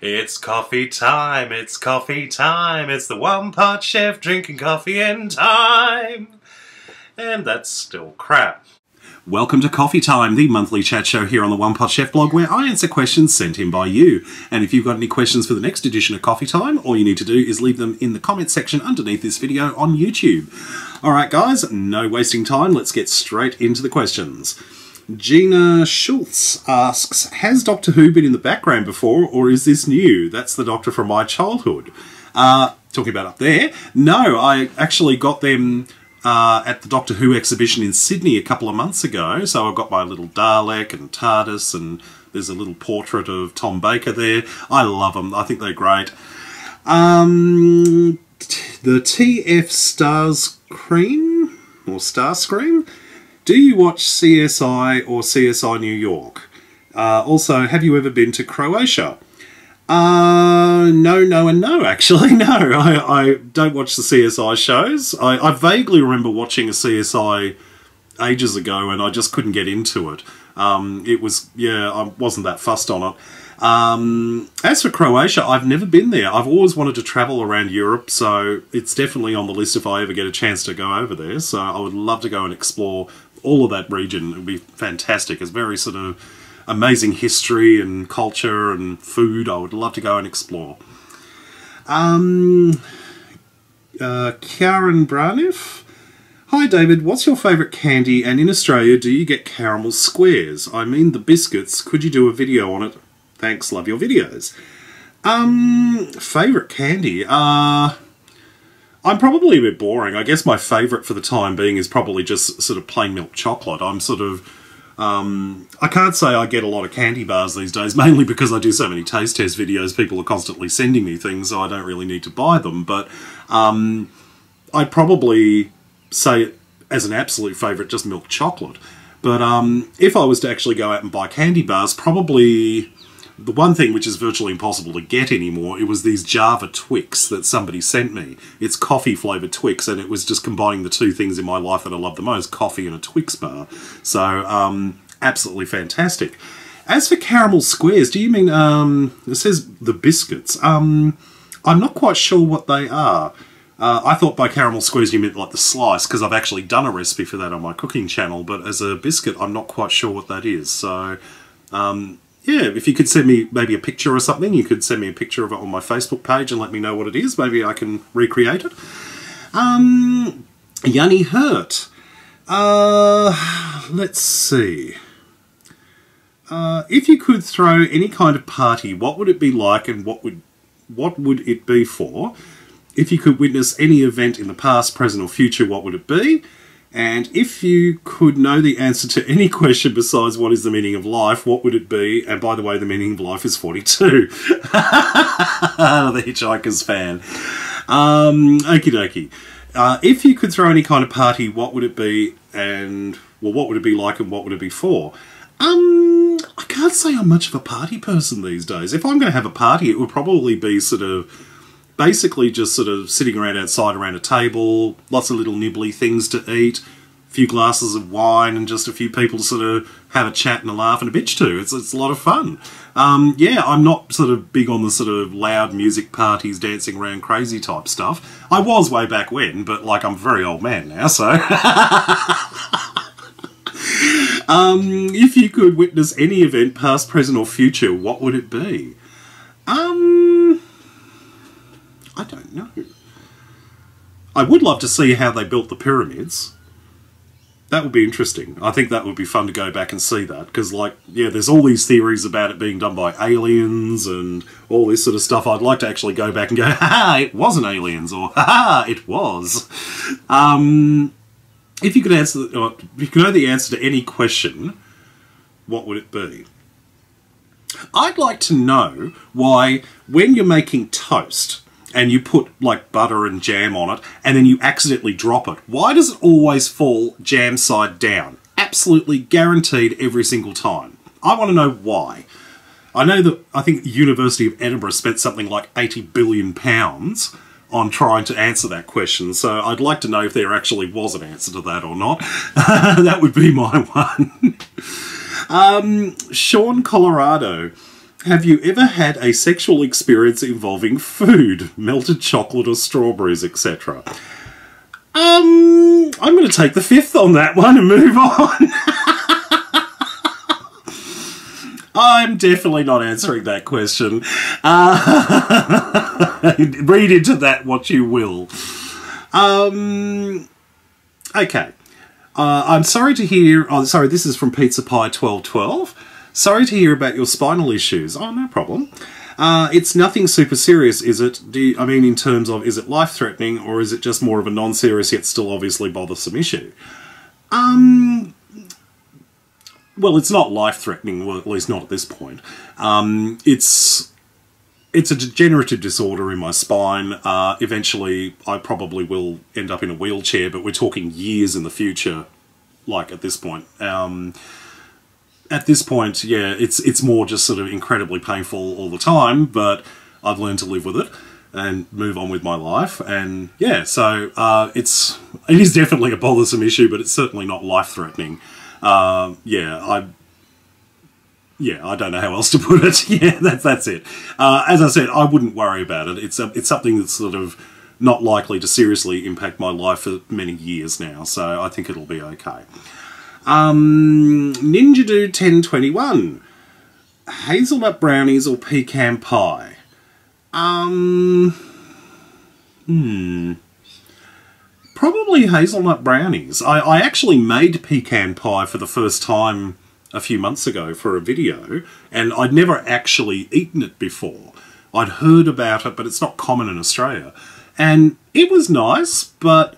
It's coffee time, it's coffee time, it's the One Pot Chef drinking coffee in time. And that's still crap. Welcome to Coffee Time, the monthly chat show here on the One Pot Chef blog where I answer questions sent in by you. And if you've got any questions for the next edition of Coffee Time, all you need to do is leave them in the comment section underneath this video on YouTube. Alright guys, no wasting time, let's get straight into the questions. Gina Schultz asks, has Doctor Who been in the background before, or is this new? That's the Doctor from my childhood. Talking about up there. No, I actually got them at the Doctor Who exhibition in Sydney a couple of months ago. So I've got my little Dalek and TARDIS, and there's a little portrait of Tom Baker there. I love them. I think they're great. The TF Starscream, or Starscream? Do you watch CSI or CSI New York? Also, have you ever been to Croatia? No, and no, actually. No, I don't watch the CSI shows. I vaguely remember watching a CSI ages ago and I just couldn't get into it. It was, yeah, I wasn't that fussed on it. As for Croatia, I've never been there. I've always wanted to travel around Europe, so it's definitely on the list if I ever get a chance to go over there. So I would love to go and explore all of that region. It would be fantastic. It's very sort of amazing history and culture and food. I would love to go and explore. Karen Braniff. Hi David, what's your favourite candy, and in Australia do you get caramel squares? I mean the biscuits. Could you do a video on it? Thanks, love your videos. Favourite candy? I'm probably a bit boring. I guess my favourite for the time being is probably just sort of plain milk chocolate. I'm sort of I can't say I get a lot of candy bars these days, mainly because I do so many taste test videos. People are constantly sending me things, so I don't really need to buy them. But I'd probably say as an absolute favourite just milk chocolate. But if I was to actually go out and buy candy bars, probably the one thing which is virtually impossible to get anymore, it was these Java Twix that somebody sent me. It's coffee flavoured Twix, and it was just combining the two things in my life that I love the most, coffee and a Twix bar. So, absolutely fantastic. As for caramel squares, do you mean, it says the biscuits. I'm not quite sure what they are. I thought by caramel squares you meant like the slice, because I've actually done a recipe for that on my cooking channel, but as a biscuit, I'm not quite sure what that is. So, yeah, if you could send me maybe a picture or something, you could send me a picture of it on my Facebook page and let me know what it is. Maybe I can recreate it. Yanni Hurt. Let's see. If you could throw any kind of party, what would it be like, and what would it be for? If you could witness any event in the past, present or future, what would it be? And if you could know the answer to any question besides what is the meaning of life, what would it be? And by the way, the meaning of life is 42. The Hitchhiker's fan. Okie dokie. If you could throw any kind of party, what would it be? And, well, what would it be like and what would it be for? I can't say I'm much of a party person these days. If I'm going to have a party, it would probably be sort of basically just sort of sitting around outside around a table, lots of little nibbly things to eat, a few glasses of wine, and just a few people to sort of have a chat and a laugh and a bitch to. It's a lot of fun. Yeah, I'm not sort of big on the sort of loud music parties, dancing around crazy type stuff. I was way back when, but like I'm a very old man now, so... if you could witness any event, past, present or future, what would it be? I don't know. I would love to see how they built the pyramids. That would be interesting. I think that would be fun to go back and see that, because, like, yeah, there's all these theories about it being done by aliens and all this sort of stuff. I'd like to actually go back and go, ha-ha, it wasn't aliens, or ha-ha, it was. If you could answer, if you could know the answer to any question, what would it be? I'd like to know why, when you're making toast and you put like butter and jam on it and then you accidentally drop it, why does it always fall jam side down? Absolutely guaranteed every single time. I want to know why. I know that I think the University of Edinburgh spent something like £80 billion on trying to answer that question, so I'd like to know if there actually was an answer to that or not. That would be my one. Sean Colorado. Have you ever had a sexual experience involving food, melted chocolate or strawberries, etc.? I'm going to take the fifth on that one and move on. I'm definitely not answering that question. Read into that what you will. Okay. I'm sorry to hear... Oh, sorry, this is from Pizza Pie 1212. Sorry to hear about your spinal issues. Oh, no problem. It's nothing super serious, is it? I mean, in terms of, is it life-threatening, or is it just more of a non-serious yet still obviously bothersome issue? Well, it's not life-threatening, well, at least not at this point. It's a degenerative disorder in my spine. Eventually, I probably will end up in a wheelchair, but we're talking years in the future, like at this point. At this point, yeah, it's more just sort of incredibly painful all the time, but I've learned to live with it and move on with my life. And yeah, so it is definitely a bothersome issue, but it's certainly not life-threatening. I don't know how else to put it. Yeah, that's it. As I said, I wouldn't worry about it. It's something that's sort of not likely to seriously impact my life for many years now, so I think it'll be okay. Ninja Dude 1021. Hazelnut brownies or pecan pie? Probably hazelnut brownies. I actually made pecan pie for the first time a few months ago for a video, and I'd never actually eaten it before. I'd heard about it, but it's not common in Australia. And it was nice, but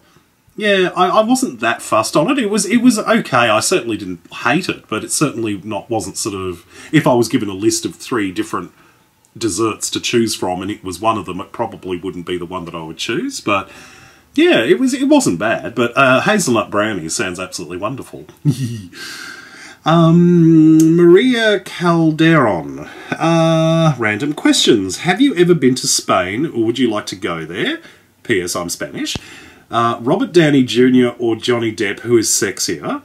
yeah, I wasn't that fussed on it. It was okay. I certainly didn't hate it, but it certainly wasn't sort of... If I was given a list of 3 different desserts to choose from, and it was one of them, it probably wouldn't be the one that I would choose. But yeah, it wasn't bad. But hazelnut brownies sounds absolutely wonderful. Maria Calderon. Random questions. Have you ever been to Spain, or would you like to go there? P.S. I'm Spanish. Robert Downey Jr. or Johnny Depp, who is sexier?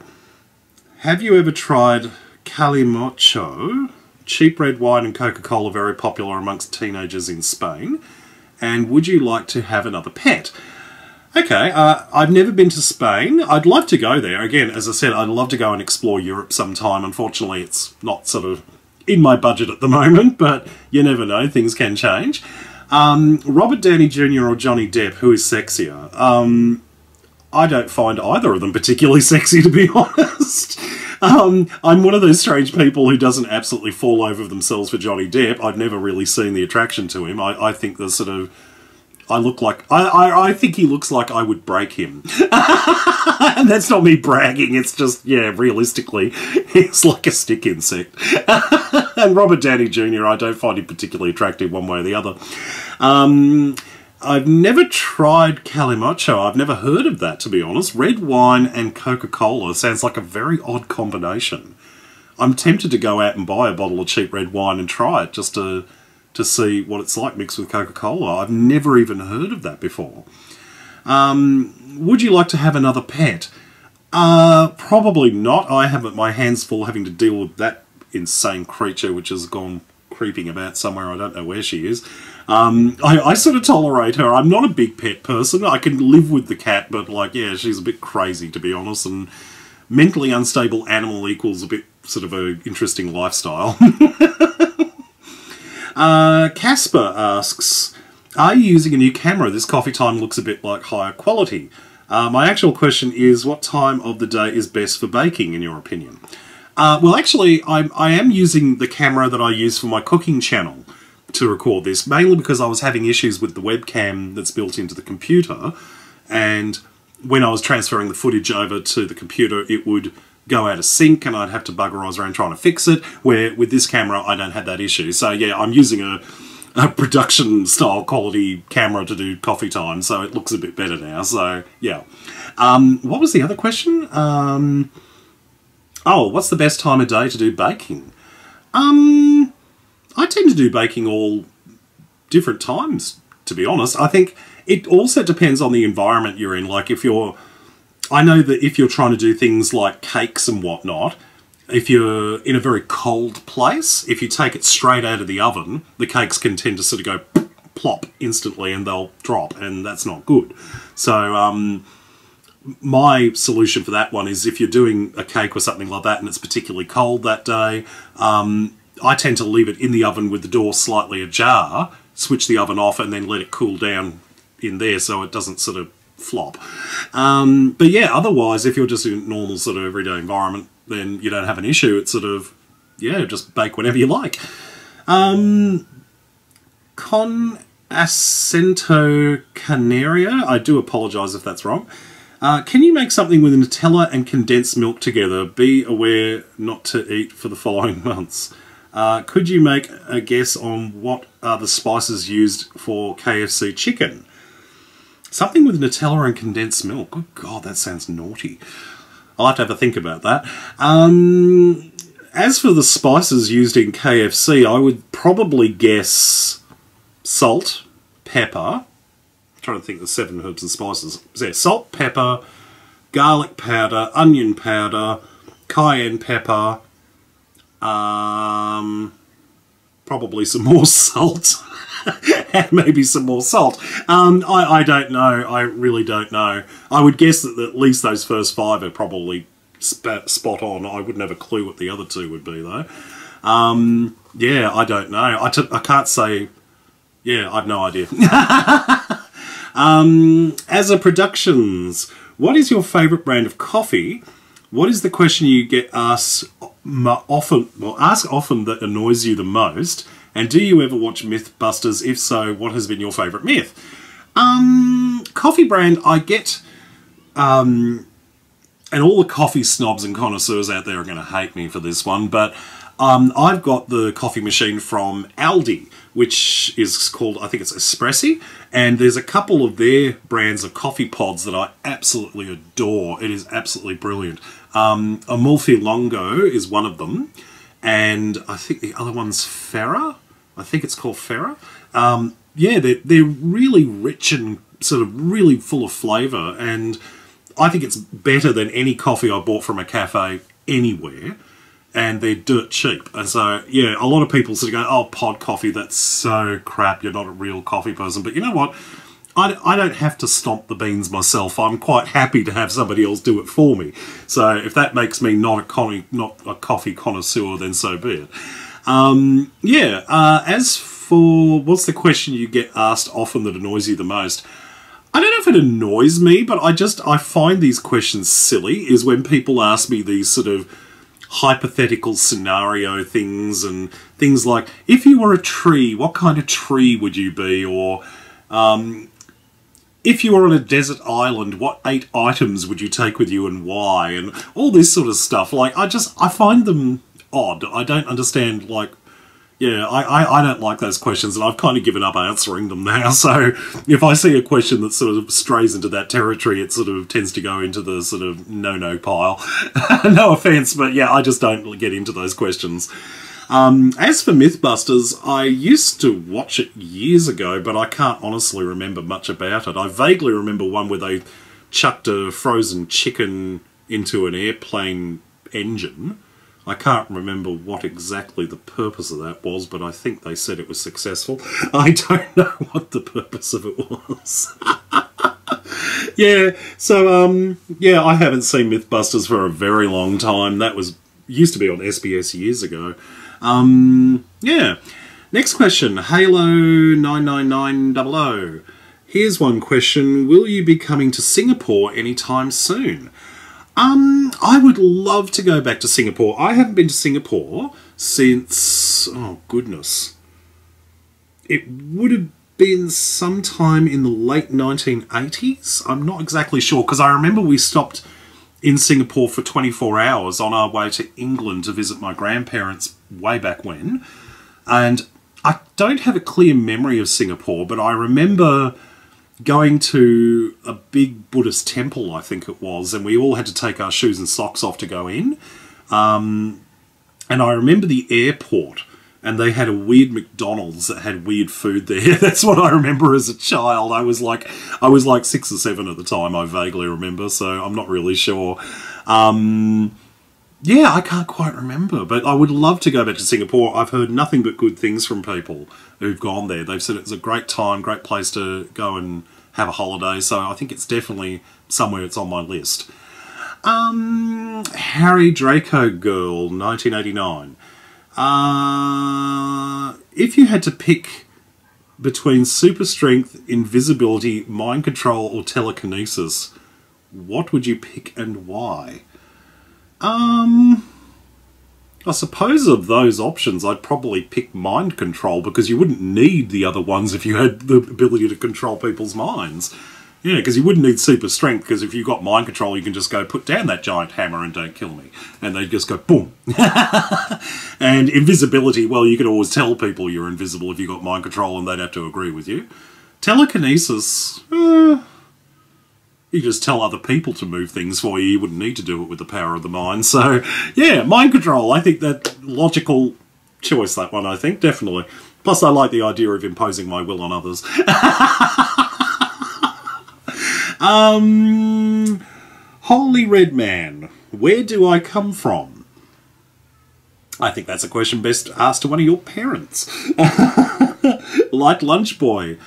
Have you ever tried calimocho? Cheap red wine and Coca-Cola very popular amongst teenagers in Spain. And would you like to have another pet? Okay, I've never been to Spain. I'd love to go there. Again, as I said, I'd love to go and explore Europe sometime. Unfortunately, it's not sort of in my budget at the moment, but you never know, things can change. Robert Downey Jr. or Johnny Depp, who is sexier? I don't find either of them particularly sexy, to be honest. I'm one of those strange people who doesn't absolutely fall over themselves for Johnny Depp. I've never really seen the attraction to him. I think the sort of... I think he looks like I would break him. And that's not me bragging, it's just, yeah, realistically, he's like a stick insect. And Robert Downey Jr., I don't find him particularly attractive one way or the other. I've never tried calimocho. I've never heard of that, to be honest. Red wine and Coca-Cola sounds like a very odd combination. I'm tempted to go out and buy a bottle of cheap red wine and try it, just to see what it's like mixed with Coca-Cola. I've never even heard of that before. Would you like to have another pet? Probably not. I have my hands full having to deal with that insane creature which has gone creeping about somewhere. I don't know where she is. I sort of tolerate her. I'm not a big pet person. I can live with the cat, but like, yeah, she's a bit crazy, to be honest, and mentally unstable animal equals a bit sort of an interesting lifestyle. Casper asks, are you using a new camera? This coffee time looks a bit like higher quality. My actual question is, what time of the day is best for baking, in your opinion? Well, actually, I am using the camera that I use for my cooking channel to record this, mainly because I was having issues with the webcam that's built into the computer, and when I was transferring the footage over to the computer, it would go out of sync and I'd have to bugger around trying to fix it, where with this camera I don't have that issue. So yeah, I'm using a production style quality camera to do coffee time, so it looks a bit better now. So yeah. What was the other question? Oh, what's the best time of day to do baking? I tend to do baking all different times, to be honest. I think it also depends on the environment you're in. Like I know that if you're trying to do things like cakes and whatnot, if you're in a very cold place, if you take it straight out of the oven, the cakes can tend to sort of go plop instantly and they'll drop, and that's not good. So my solution for that one is if you're doing a cake or something like that and it's particularly cold that day, I tend to leave it in the oven with the door slightly ajar, switch the oven off and then let it cool down in there so it doesn't sort of flop. But yeah, otherwise, if you're just in a normal sort of everyday environment, then you don't have an issue. It's sort of, yeah, just bake whenever you like. Con Acento Canaria, I do apologise if that's wrong. Can you make something with Nutella and condensed milk together? Be aware not to eat for the following months. Could you make a guess on what are the spices used for KFC chicken? Something with Nutella and condensed milk. Good God, that sounds naughty. I'll have to have a think about that. As for the spices used in KFC, I would probably guess salt, pepper. I'm trying to think of the 7 herbs and spices. So, salt, pepper, garlic powder, onion powder, cayenne pepper, probably some more salt. And maybe some more salt. I don't know. I really don't know. I would guess that at least those first 5 are probably spot on. I wouldn't have a clue what the other 2 would be, though. Yeah, I don't know. I can't say... Yeah, I've no idea. As a Productions, what is your favourite brand of coffee? What is the question you get asked often, that annoys you the most? And do you ever watch Mythbusters? If so, what has been your favourite myth? Coffee brand, I get... and all the coffee snobs and connoisseurs out there are going to hate me for this one, but I've got the coffee machine from Aldi, which is called, I think it's Espressi, and there's a couple of their brands of coffee pods that I absolutely adore. It is absolutely brilliant. Amalfi Longo is one of them, and I think the other one's Ferra. I think it's called Ferra. Yeah, they're really rich and sort of really full of flavour, and I think it's better than any coffee I bought from a cafe anywhere, and they're dirt cheap. And so, yeah, a lot of people sort of go, oh, pod coffee, that's so crap, you're not a real coffee person. But you know what? I don't have to stomp the beans myself. I'm quite happy to have somebody else do it for me. So if that makes me not a coffee connoisseur, then so be it. As for what's the question you get asked often that annoys you the most, I don't know if it annoys me, but I find these questions silly, is when people ask me these sort of hypothetical scenario things, and things like, if you were a tree, what kind of tree would you be? Or if you were on a desert island, what 8 items would you take with you and why? And all this sort of stuff. Like, I find them odd. I don't understand, like, yeah, I don't like those questions, and I've kind of given up answering them now. So if I see a question that sort of strays into that territory, it sort of tends to go into the sort of no-no pile. No offence, but yeah, I just don't get into those questions. As for Mythbusters, I used to watch it years ago, but I can't honestly remember much about it. I vaguely remember one where they chucked a frozen chicken into an airplane engine. I can't remember what exactly the purpose of that was, but I think they said it was successful. I don't know what the purpose of it was. Yeah, so, yeah, I haven't seen Mythbusters for a very long time. That used to be on SBS years ago. Yeah. Next question, Halo99900. Here's one question. Will you be coming to Singapore anytime soon? I would love to go back to Singapore. I haven't been to Singapore since, oh goodness, it would have been sometime in the late 1980s. I'm not exactly sure, because I remember we stopped in Singapore for 24 hours on our way to England to visit my grandparents way back when. And I don't have a clear memory of Singapore, but I remember going to a big Buddhist temple, I think it was, and we all had to take our shoes and socks off to go in. And I remember the airport, and they had a weird McDonald's that had weird food there. That's what I remember as a child. I was like 6 or 7 at the time, I vaguely remember, so I'm not really sure. Yeah, I can't quite remember, but I would love to go back to Singapore. I've heard nothing but good things from people who've gone there. They've said it's a great time, great place to go and have a holiday, so I think it's definitely somewhere that's on my list. Harry Draco Girl, 1989. If you had to pick between super strength, invisibility, mind control, or telekinesis, what would you pick and why? I suppose of those options, I'd probably pick mind control, because you wouldn't need the other ones if you had the ability to control people's minds. Yeah, because you wouldn't need super strength, because if you've got mind control, you can just go, put down that giant hammer and don't kill me. And they'd just go, boom. And invisibility, well, you could always tell people you're invisible if you've got mind control and they'd have to agree with you. Telekinesis, you just tell other people to move things for you. You wouldn't need to do it with the power of the mind. So, yeah, mind control. I think that logical choice, that one, I think, definitely. Plus, I like the idea of imposing my will on others. Holy Red Man, where do I come from? I think that's a question best asked to one of your parents. Light Lunch Boy.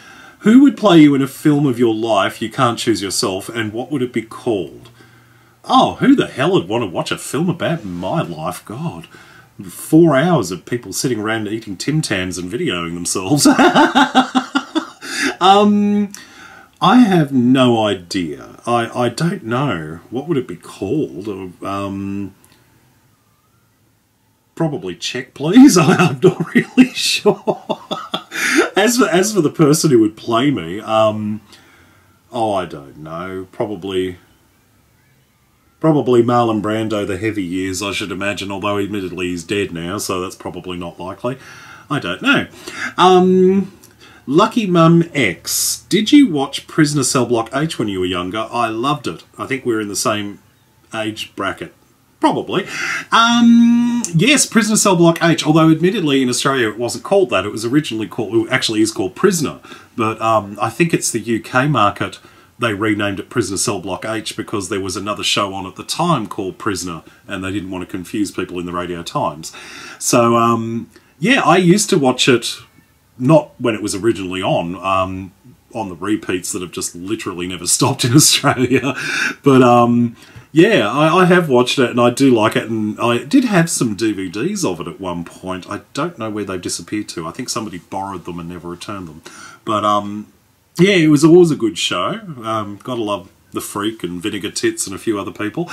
Who would play you in a film of your life you can't choose yourself, and what would it be called? Oh, who the hell would want to watch a film about my life? God. 4 hours of people sitting around eating Tim Tams and videoing themselves. I have no idea. I don't know. What would it be called? Probably Check, Please. I'm not really sure. As for the person who would play me, oh, I don't know. Probably Marlon Brando, The Heavy Years, I should imagine, although admittedly he's dead now, so that's probably not likely. I don't know. Lucky Mum X. Did you watch Prisoner Cell Block H when you were younger? I loved it. I think we're in the same age bracket. Probably. Yes, Prisoner Cell Block H, although admittedly in Australia it wasn't called that. It was originally called, it actually is called Prisoner, but I think it's the UK market. They renamed it Prisoner Cell Block H because there was another show on at the time called Prisoner, and they didn't want to confuse people in the Radio Times. So, yeah, I used to watch it, not when it was originally on the repeats that have just literally never stopped in Australia, but yeah, I have watched it and I do like it, and I did have some DVDs of it at one point. I don't know where they've disappeared to. I think somebody borrowed them and never returned them. But yeah, it was always a good show. Gotta love The Freak and Vinegar Tits and a few other people.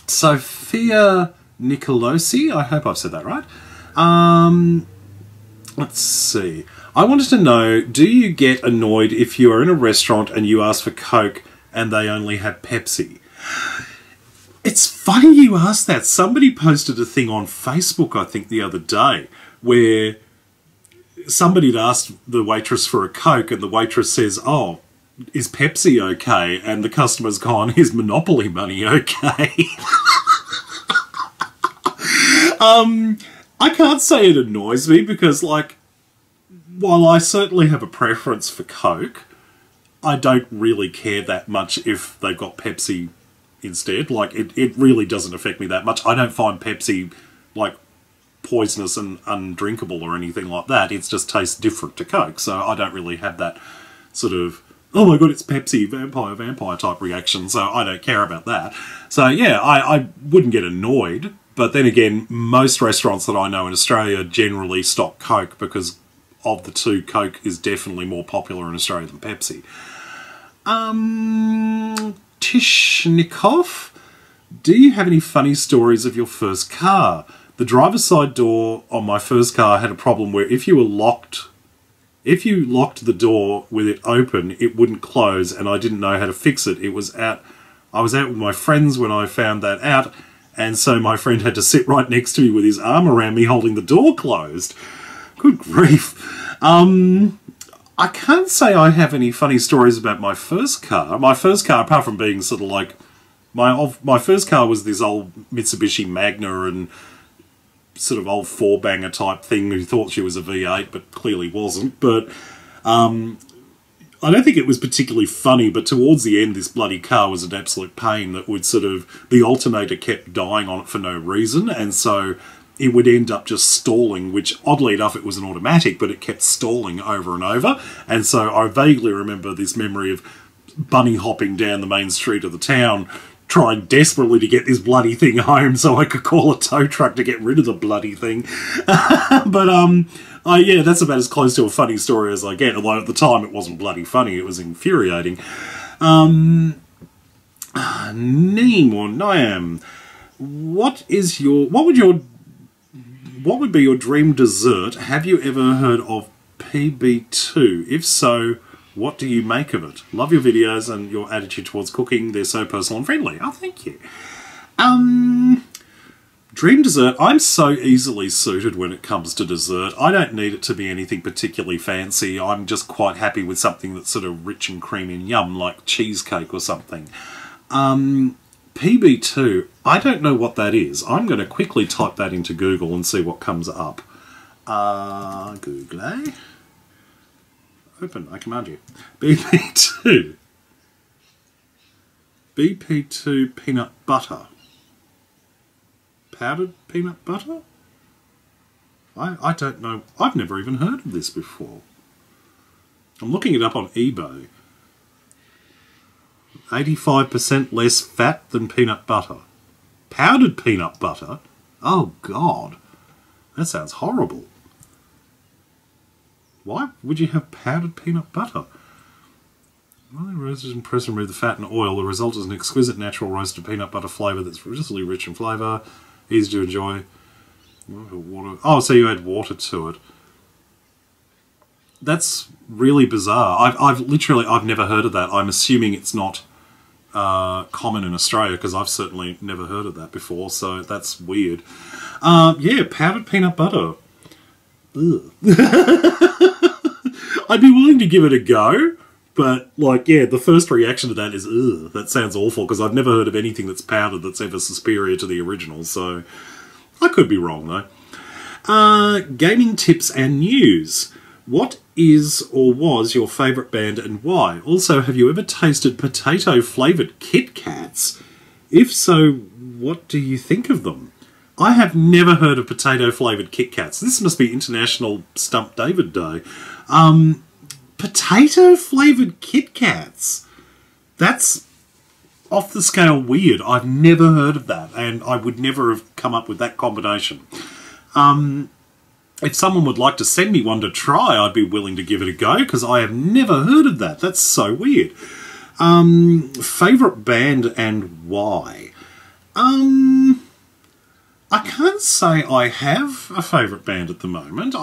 Sophia Nicolosi, I hope I've said that right. Let's see. I wanted to know, do you get annoyed if you are in a restaurant and you ask for Coke and they only have Pepsi? It's funny you ask that. Somebody posted a thing on Facebook, I think, the other day, where somebody had asked the waitress for a Coke and the waitress says, oh, is Pepsi okay? And the customer's gone, is Monopoly money okay? I can't say it annoys me because, like, while I certainly have a preference for Coke, I don't really care that much if they've got Pepsi instead. Like, it really doesn't affect me that much. I don't find Pepsi, like, poisonous and undrinkable or anything like that. It just tastes different to Coke, so I don't really have that sort of, oh my god, it's Pepsi, vampire type reaction, so I don't care about that. So, yeah, I wouldn't get annoyed, but then again, most restaurants that I know in Australia generally stock Coke because of the two, Coke is definitely more popular in Australia than Pepsi. Tishnikov, do you have any funny stories of your first car? The driver's side door on my first car had a problem where if you locked the door with it open, it wouldn't close, and I didn't know how to fix it. I was out with my friends when I found that out, and so my friend had to sit right next to me with his arm around me holding the door closed. Good grief. I can't say I have any funny stories about my first car. My first car, apart from being sort of like, my first car was this old Mitsubishi Magna and sort of old four-banger type thing who thought she was a V8 but clearly wasn't. But I don't think it was particularly funny, but towards the end, this bloody car was an absolute pain that would sort of... The alternator kept dying on it for no reason, and so it would end up just stalling, which, oddly enough, it was an automatic, but it kept stalling over and over. And so I vaguely remember this memory of bunny hopping down the main street of the town, trying desperately to get this bloody thing home so I could call a tow truck to get rid of the bloody thing. But, yeah, that's about as close to a funny story as I get, although at the time it wasn't bloody funny, it was infuriating. Neem or Niam, what would be your dream dessert? Have you ever heard of PB2? If so, what do you make of it? Love your videos and your attitude towards cooking. They're so personal and friendly. Oh, thank you. Dream dessert. I'm so easily suited when it comes to dessert. I don't need it to be anything particularly fancy. I'm just quite happy with something that's sort of rich and creamy and yum, like cheesecake or something. PB2. I don't know what that is. I'm going to quickly type that into Google and see what comes up. Google. Open, I command you. BP2. BP2 peanut butter. Powdered peanut butter? I don't know. I've never even heard of this before. I'm looking it up on eBay. 85% less fat than peanut butter. Powdered peanut butter? Oh, God. That sounds horrible. Why would you have powdered peanut butter? Well, roasted and press and remove the fat and oil. The result is an exquisite natural roasted peanut butter flavour that's really rich in flavour, easy to enjoy. Water. Oh, so you add water to it. That's really bizarre. I've never heard of that. I'm assuming it's not common in Australia because I've certainly never heard of that before. So that's weird. Yeah, powdered peanut butter. Ugh. I'd be willing to give it a go, but, like, yeah, the first reaction to that is, ugh, that sounds awful, because I've never heard of anything that's powdered that's ever superior to the original, so I could be wrong, though. Gaming tips and news. What is or was your favourite band and why? Also, have you ever tasted potato-flavoured Kit Kats? If so, what do you think of them? I have never heard of potato-flavoured Kit Kats. This must be International Stump David Day. Potato-flavoured Kit Kats. That's off the scale weird. I've never heard of that, and I would never have come up with that combination. If someone would like to send me one to try, I'd be willing to give it a go, because I have never heard of that. That's so weird. Favourite band and why? I can't say I have a favourite band at the moment.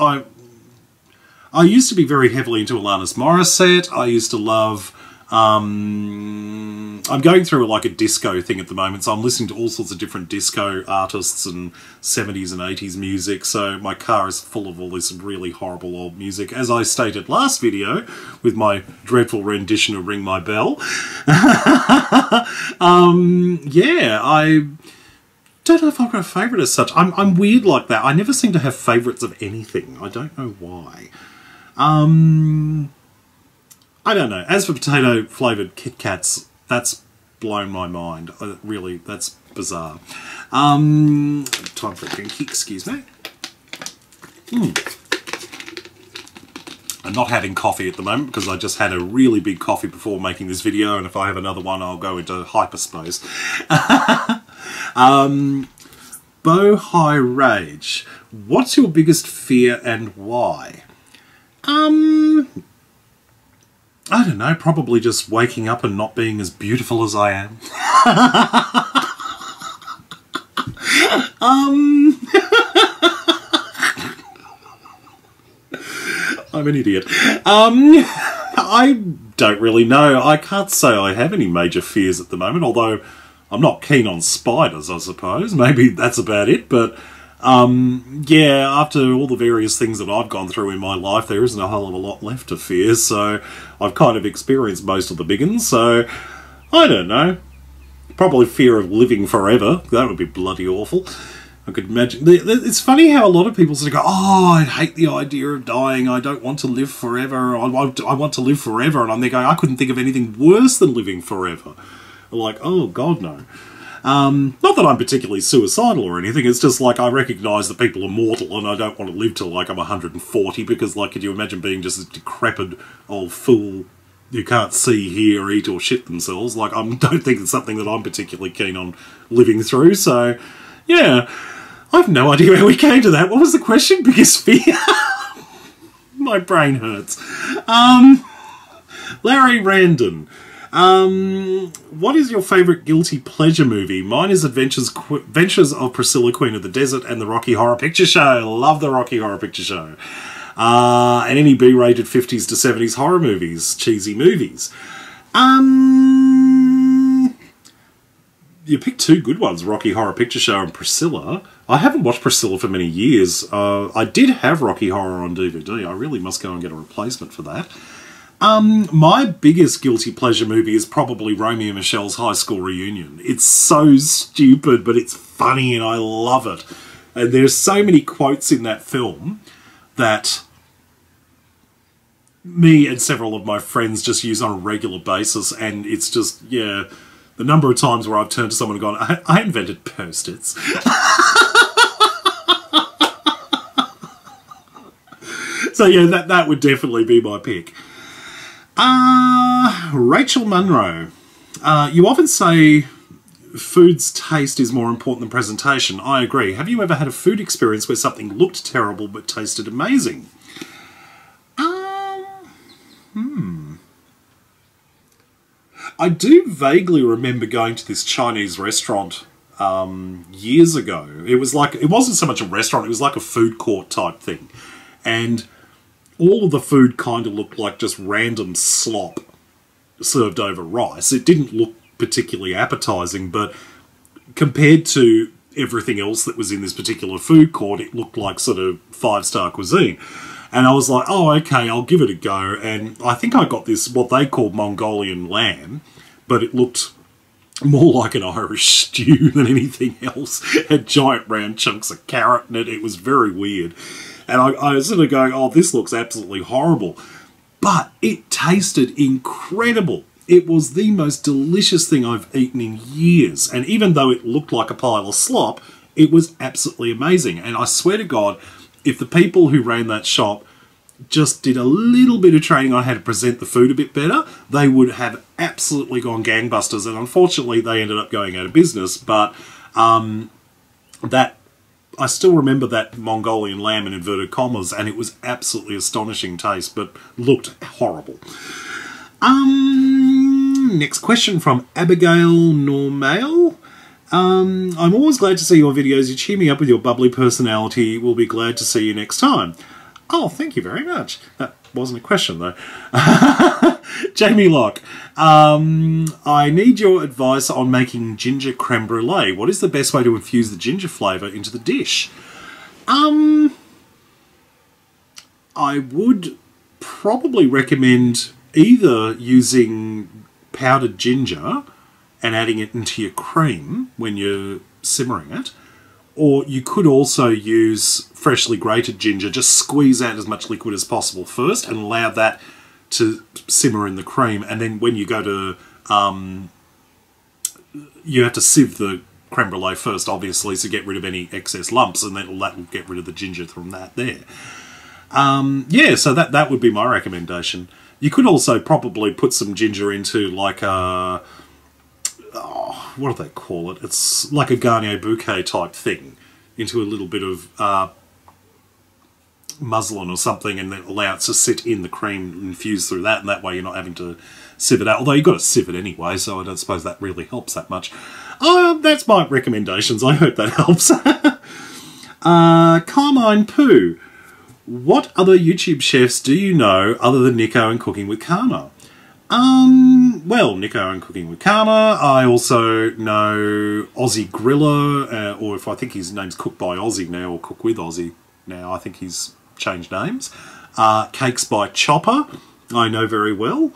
I used to be very heavily into Alanis Morissette. I used to love... I'm going through like a disco thing at the moment, so I'm listening to all sorts of different disco artists and 70s and 80s music, so my car is full of all this really horrible old music. As I stated last video, with my dreadful rendition of Ring My Bell. Yeah, I don't know if I've got a favourite as such. I'm weird like that. I never seem to have favourites of anything. I don't know why. I don't know. As for potato-flavoured Kit Kats, that's blown my mind. Really, that's bizarre. Time for a drink, excuse me. I'm not having coffee at the moment because I just had a really big coffee before making this video, and if I have another one, I'll go into hyperspace. Bohai Rage. What's your biggest fear and why? I don't know, probably just waking up and not being as beautiful as I am. I'm an idiot. I don't really know. I can't say I have any major fears at the moment, although I'm not keen on spiders, I suppose. Maybe that's about it, but... yeah, after all the various things that I've gone through in my life, there isn't a whole of a lot left to fear, so I've kind of experienced most of the big ones, so I don't know. Probably fear of living forever. That would be bloody awful. I could imagine. It's funny how a lot of people sort of go, oh, I hate the idea of dying. I don't want to live forever. I want to live forever. And I'm there going, I couldn't think of anything worse than living forever. I'm like, oh, God, no. Not that I'm particularly suicidal or anything. It's just like I recognise that people are mortal and I don't want to live till like I'm 140 because, like, could you imagine being just a decrepit old fool who can't see, hear, eat or shit themselves? Like, I don't think it's something that I'm particularly keen on living through. So, yeah, I have no idea how we came to that. What was the question? Biggest fear? My brain hurts. Larry Randon. What is your favourite guilty pleasure movie? Mine is Adventures of Priscilla, Queen of the Desert, and the Rocky Horror Picture Show. Love the Rocky Horror Picture Show. And any B-rated 50s to 70s horror movies, cheesy movies. You picked two good ones, Rocky Horror Picture Show and Priscilla. I haven't watched Priscilla for many years. I did have Rocky Horror on DVD. I really must go and get a replacement for that. My biggest guilty pleasure movie is probably Romeo and Michelle's High School Reunion. It's so stupid, but it's funny and I love it. And there's so many quotes in that film that me and several of my friends just use on a regular basis, and it's just, yeah, the number of times where I've turned to someone and gone, I invented Post-its. So yeah, that would definitely be my pick. Rachel Munro. You often say food's taste is more important than presentation. I agree. Have you ever had a food experience where something looked terrible but tasted amazing? I do vaguely remember going to this Chinese restaurant years ago. It wasn't so much a restaurant, it was like a food court type thing. And all of the food kind of looked like just random slop served over rice. It didn't look particularly appetizing, but compared to everything else that was in this particular food court, it looked like sort of five-star cuisine. And I was like, oh, okay, I'll give it a go. And I think I got this, what they called Mongolian lamb, but it looked more like an Irish stew than anything else. It had giant round chunks of carrot in it. It was very weird. And I was sort of going, oh, this looks absolutely horrible. But it tasted incredible. It was the most delicious thing I've eaten in years. And even though it looked like a pile of slop, it was absolutely amazing. And I swear to God, if the people who ran that shop just did a little bit of training on how to present the food a bit better, they would have absolutely gone gangbusters. And unfortunately, they ended up going out of business. But I still remember that Mongolian lamb in inverted commas, and it was absolutely astonishing taste, but looked horrible. Next question from Abigail Normale. I'm always glad to see your videos. You cheer me up with your bubbly personality. We'll be glad to see you next time. Oh, thank you very much. That wasn't a question, though. Jamie Locke. I need your advice on making ginger creme brulee. What is the best way to infuse the ginger flavour into the dish? I would probably recommend either using powdered ginger and adding it into your cream when you're simmering it, or you could also use freshly grated ginger, just squeeze out as much liquid as possible first and allow that to simmer in the cream, and then when you go to, you have to sieve the creme brulee first, obviously, to get rid of any excess lumps, and then that will get rid of the ginger from that there. Yeah, so that would be my recommendation. You could also probably put some ginger into like a, what do they call it? It's like a Garnier bouquet type thing, into a little bit of muslin or something, and then allow it to sit in the cream and infuse through that, and that way you're not having to sieve it out. Although you've got to sieve it anyway, so I don't suppose that really helps that much. That's my recommendations. I hope that helps. Carmine Poo. What other YouTube chefs do you know other than Nico and Cooking with Karma? Well, Nico and Cooking with Karma. I also know Aussie Griller, or if I think his name's Cook by Aussie now, or Cook with Aussie now. I think he's changed names. Cakes by Chopper, I know very well.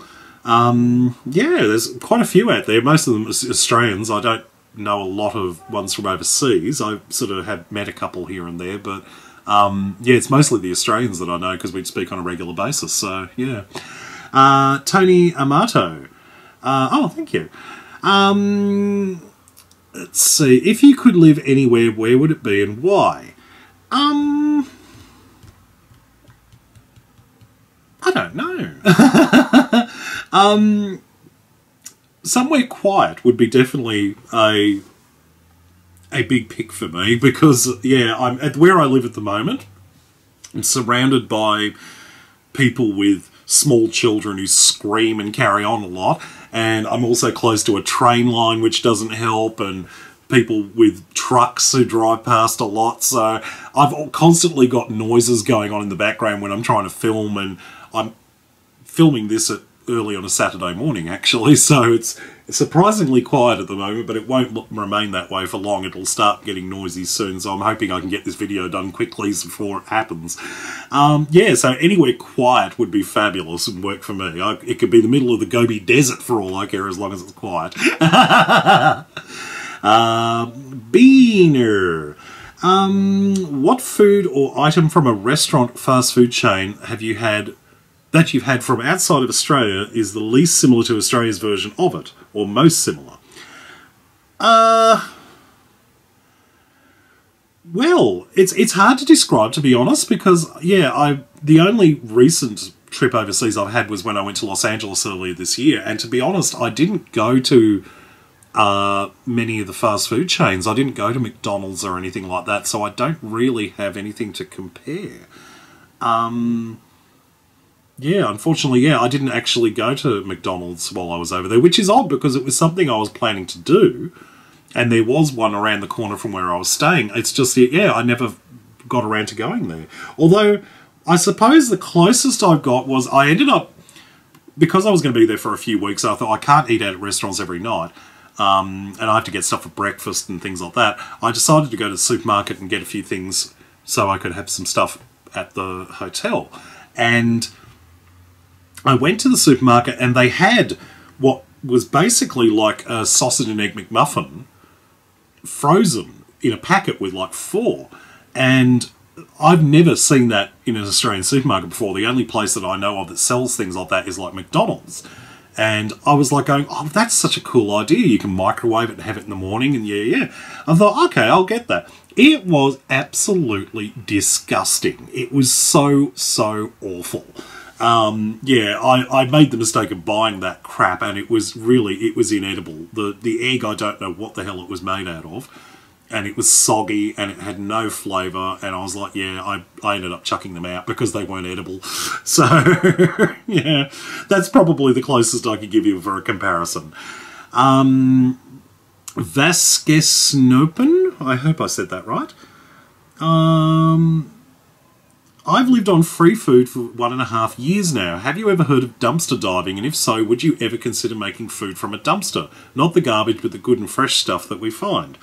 Yeah, there's quite a few out there. Most of them are Australians. I don't know a lot of ones from overseas. I sort of have met a couple here and there, but yeah, it's mostly the Australians that I know because we speak on a regular basis. So yeah, Tony Amato. Oh, thank you. Let's see. If you could live anywhere, where would it be and why? I don't know. Somewhere quiet would be definitely a big pick for me because, yeah, I'm at where I live at the moment. I'm surrounded by people with small children who scream and carry on a lot, and I'm also close to a train line, which doesn't help, and people with trucks who drive past a lot, so I've constantly got noises going on in the background when I'm trying to film, and I'm filming this early on a Saturday morning, actually, so it's surprisingly quiet at the moment, but it won't remain that way for long. It'll start getting noisy soon, so I'm hoping I can get this video done quickly before it happens. Yeah, so anywhere quiet would be fabulous and work for me. It could be the middle of the Gobi Desert for all I care, as long as it's quiet. Beaner. What food or item from a restaurant fast food chain have you had that you've had from outside of Australia is the least similar to Australia's version of it, or most similar? Well, it's hard to describe, to be honest, because, yeah, the only recent trip overseas I've had was when I went to Los Angeles earlier this year, and to be honest, I didn't go to many of the fast food chains. I didn't go to McDonald's or anything like that, so I don't really have anything to compare. Yeah, unfortunately, yeah, I didn't actually go to McDonald's while I was over there, which is odd because it was something I was planning to do, and there was one around the corner from where I was staying. It's just, yeah, I never got around to going there. Although, I suppose the closest I got was I ended up, because I was going to be there for a few weeks, I thought I can't eat out at restaurants every night, and I have to get stuff for breakfast and things like that. I decided to go to the supermarket and get a few things so I could have some stuff at the hotel. And I went to the supermarket and they had what was basically like a sausage and egg McMuffin frozen in a packet with like 4. And I've never seen that in an Australian supermarket before. The only place that I know of that sells things like that is like McDonald's. And I was like going, oh, that's such a cool idea. You can microwave it and have it in the morning. And yeah. I thought, okay, I'll get that. It was absolutely disgusting. It was so awful. Yeah, I made the mistake of buying that crap, and it was inedible. The egg, I don't know what the hell it was made out of, and it was soggy, and it had no flavour, and I was like, yeah, I ended up chucking them out because they weren't edible. So, yeah, that's probably the closest I could give you for a comparison. Vasquez-Snopen, I hope I said that right. I've lived on free food for 1.5 years now. Have you ever heard of dumpster diving? And if so, would you ever consider making food from a dumpster? Not the garbage, but the good and fresh stuff that we find.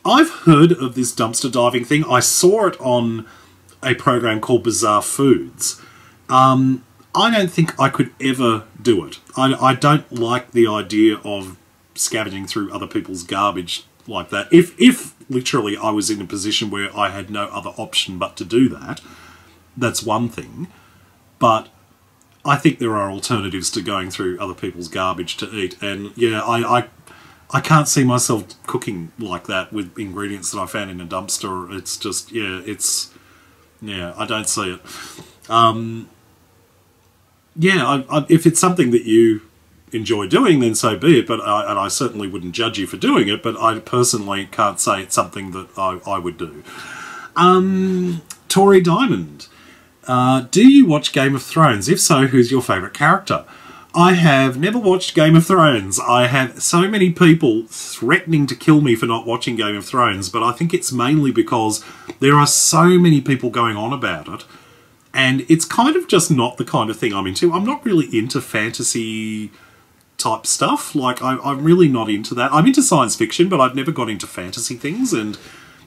I've heard of this dumpster diving thing. I saw it on a program called Bizarre Foods. I don't think I could ever do it. I don't like the idea of scavenging through other people's garbage like that. If literally I was in a position where I had no other option but to do that, that's one thing. But I think there are alternatives to going through other people's garbage to eat. And yeah, I can't see myself cooking like that with ingredients that I found in a dumpster. It's just, yeah, I don't see it. Yeah, if it's something that you enjoy doing, then so be it, but I certainly wouldn't judge you for doing it, but I personally can't say it's something that I would do. Tori Diamond, do you watch Game of Thrones? If so, who's your favourite character? I have never watched Game of Thrones. I have so many people threatening to kill me for not watching Game of Thrones, but I think it's mainly because there are so many people going on about it, and it's kind of just not the kind of thing I'm into. I'm not really into fantasy type stuff. Like, I'm really not into that. I'm into science fiction, but I've never got into fantasy things. And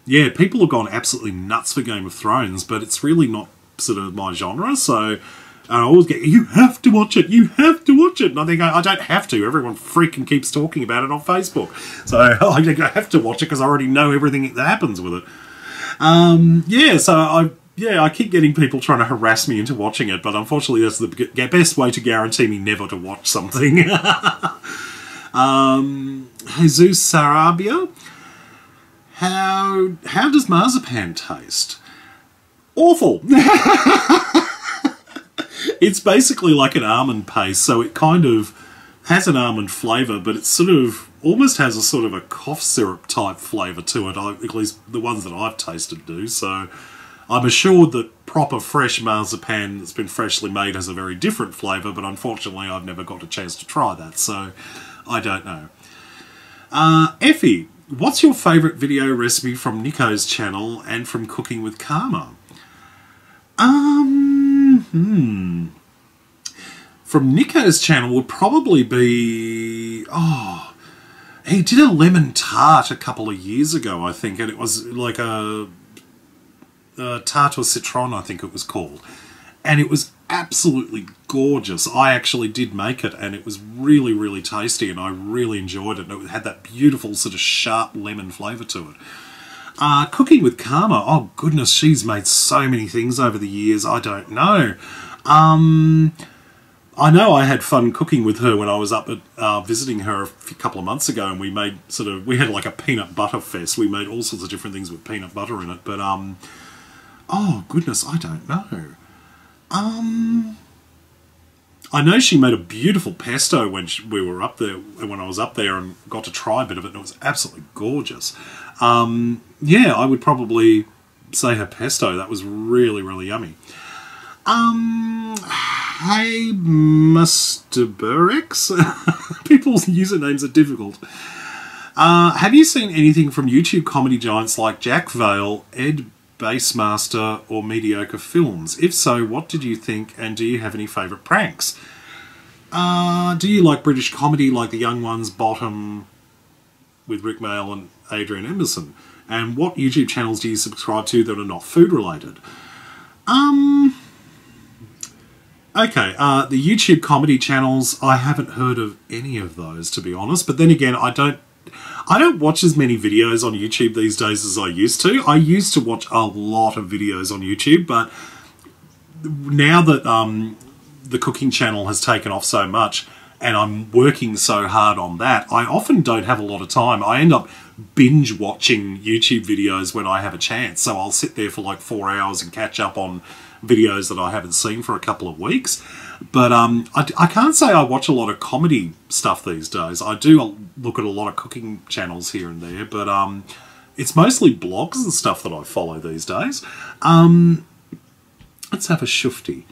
yeah, people have gone absolutely nuts for Game of Thrones, but it's really not sort of my genre. So And I always get, you have to watch it, you have to watch it. And I think, I don't have to. Everyone freaking keeps talking about it on Facebook. So I think I have to watch it because I already know everything that happens with it. I keep getting people trying to harass me into watching it, but unfortunately that's the best way to guarantee me never to watch something. Jesus Sarabia. How does marzipan taste? Awful. It's basically like an almond paste, so it kind of has an almond flavour, but it sort of almost has a sort of a cough syrup type flavour to it, at least the ones that I've tasted do. So I'm assured that proper fresh marzipan that's been freshly made has a very different flavour, but unfortunately I've never got a chance to try that, so I don't know. Effie, what's your favourite video recipe from Nico's channel and from Cooking with Karma? From Nico's channel would probably be... Oh, he did a lemon tart a couple of years ago, I think, and it was like a tarte au citron, I think it was called. And it was absolutely gorgeous. I actually did make it, and it was really, really tasty, and I really enjoyed it. And it had that beautiful sort of sharp lemon flavour to it. Cooking with Karma, oh goodness, she's made so many things over the years, I don't know. I know I had fun cooking with her when I was up at visiting her a couple of months ago, and we made we had like a peanut butter fest. We made all sorts of different things with peanut butter in it, but oh goodness, I don't know. I know she made a beautiful pesto when we were up there, when I was up there and got to try a bit of it, and it was absolutely gorgeous. Yeah, I would probably say her pesto. That was really, really yummy. Hey, Mr. Burrex. People's usernames are difficult. Have you seen anything from YouTube comedy giants like Jack Vale, Ed Basemaster, or Mediocre Films? If so, what did you think, and do you have any favourite pranks? Do you like British comedy like The Young Ones, Bottom, with Rick Mail and Adrian Emerson? And what YouTube channels do you subscribe to that are not food related? Okay, the YouTube comedy channels, I haven't heard of any of those, to be honest. But then again, I don't watch as many videos on YouTube these days as I used to. I used to watch a lot of videos on YouTube, but now that the cooking channel has taken off so much and I'm working so hard on that, I often don't have a lot of time. I end up binge watching YouTube videos when I have a chance. So I'll sit there for like 4 hours and catch up on videos that I haven't seen for a couple of weeks. But I can't say I watch a lot of comedy stuff these days. I do look at a lot of cooking channels here and there, but it's mostly blogs and stuff that I follow these days. Let's have a shufty.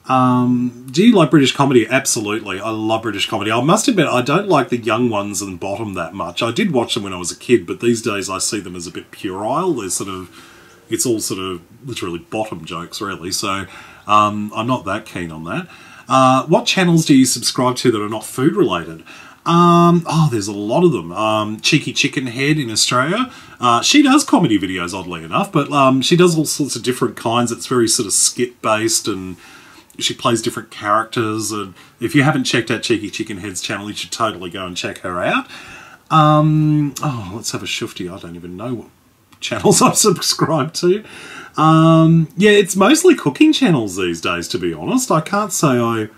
Do you like British comedy? Absolutely. I love British comedy. I must admit, I don't like The Young Ones and Bottom that much. I did watch them when I was a kid, but these days I see them as a bit puerile. They're it's all sort of literally bottom jokes, really. So I'm not that keen on that. What channels do you subscribe to that are not food related? There's a lot of them. Cheeky Chicken Head in Australia. She does comedy videos, oddly enough, but she does all sorts of different kinds. It's very sort of skit-based, and she plays different characters. And if you haven't checked out Cheeky Chicken Head's channel, you should totally go and check her out. Let's have a shufty. I don't even know what channels I've subscribed to. Yeah, it's mostly cooking channels these days, to be honest. I can't say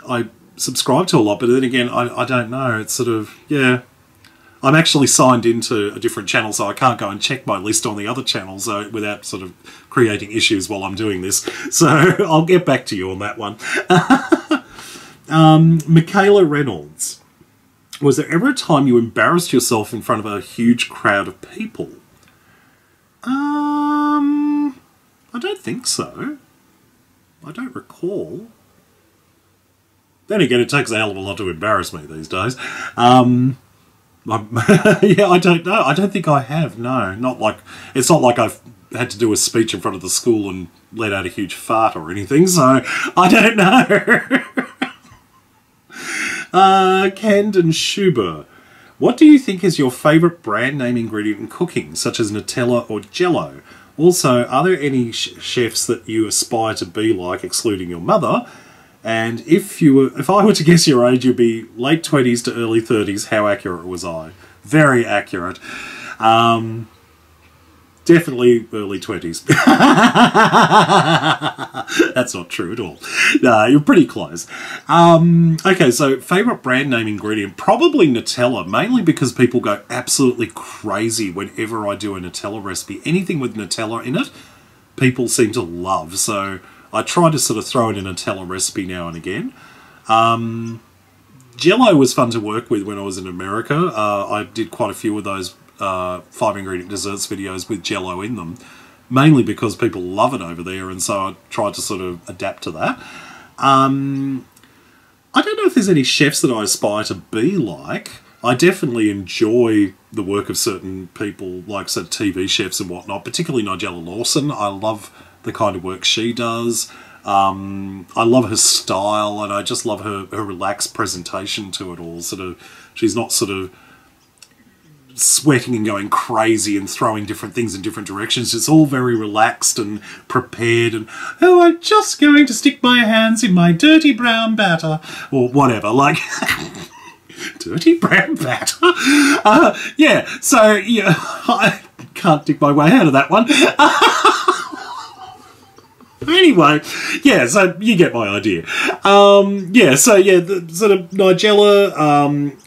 I subscribe to a lot, but then again, I don't know. It's sort of, yeah. I'm actually signed into a different channel, so I can't go and check my list on the other channels without sort of creating issues while I'm doing this. So I'll get back to you on that one. Michaela Reynolds. Was there ever a time you embarrassed yourself in front of a huge crowd of people? I don't think so. I don't recall. Then again, it takes a hell of a lot to embarrass me these days. Yeah, I don't know. I don't think I have, no. It's not like I've had to do a speech in front of the school and let out a huge fart or anything, so I don't know. Camden Schuber. What do you think is your favourite brand name ingredient in cooking, such as Nutella or Jell-O? Also, are there any chefs that you aspire to be like, excluding your mother? And if I were to guess your age, you'd be late 20s to early 30s. How accurate was I? Very accurate. Definitely early 20s. That's not true at all. No, you're pretty close. Okay, so favourite brand name ingredient? Probably Nutella, mainly because people go absolutely crazy whenever I do a Nutella recipe. Anything with Nutella in it, people seem to love. So I try to sort of throw in a Nutella recipe now and again. Jell-O was fun to work with when I was in America. I did quite a few of those 5-ingredient desserts videos with Jell-O in them, mainly because people love it over there, and so I tried to sort of adapt to that. I don't know if there's any chefs that I aspire to be like. I definitely enjoy the work of certain people, like sort of TV chefs and whatnot, particularly Nigella Lawson. I love the kind of work she does. I love her style, and I just love her relaxed presentation to it all. Sort of, she's not sort of sweating and going crazy and throwing different things in different directions. It's all very relaxed and prepared, and oh, I'm just going to stick my hands in my dirty brown batter, or whatever, like dirty brown batter. Yeah, so yeah, I can't dig my way out of that one. Anyway, yeah, so you get my idea. Yeah, so yeah, the sort of Nigella,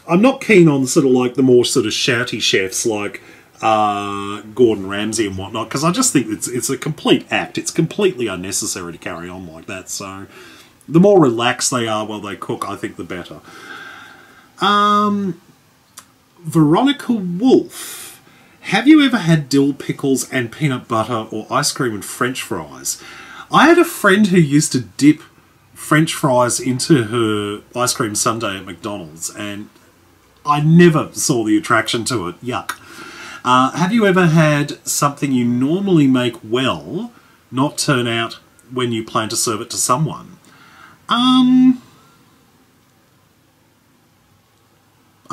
I'm not keen on sort of like the more sort of shouty chefs like Gordon Ramsay and whatnot, because I just think it's a complete act. It's completely unnecessary to carry on like that. So the more relaxed they are while they cook, I think the better. Veronica Wolf, have you ever had dill pickles and peanut butter or ice cream and French fries? I had a friend who used to dip French fries into her ice cream sundae at McDonald's, and I never saw the attraction to it. Yuck. Have you ever had something you normally make well not turn out when you plan to serve it to someone? I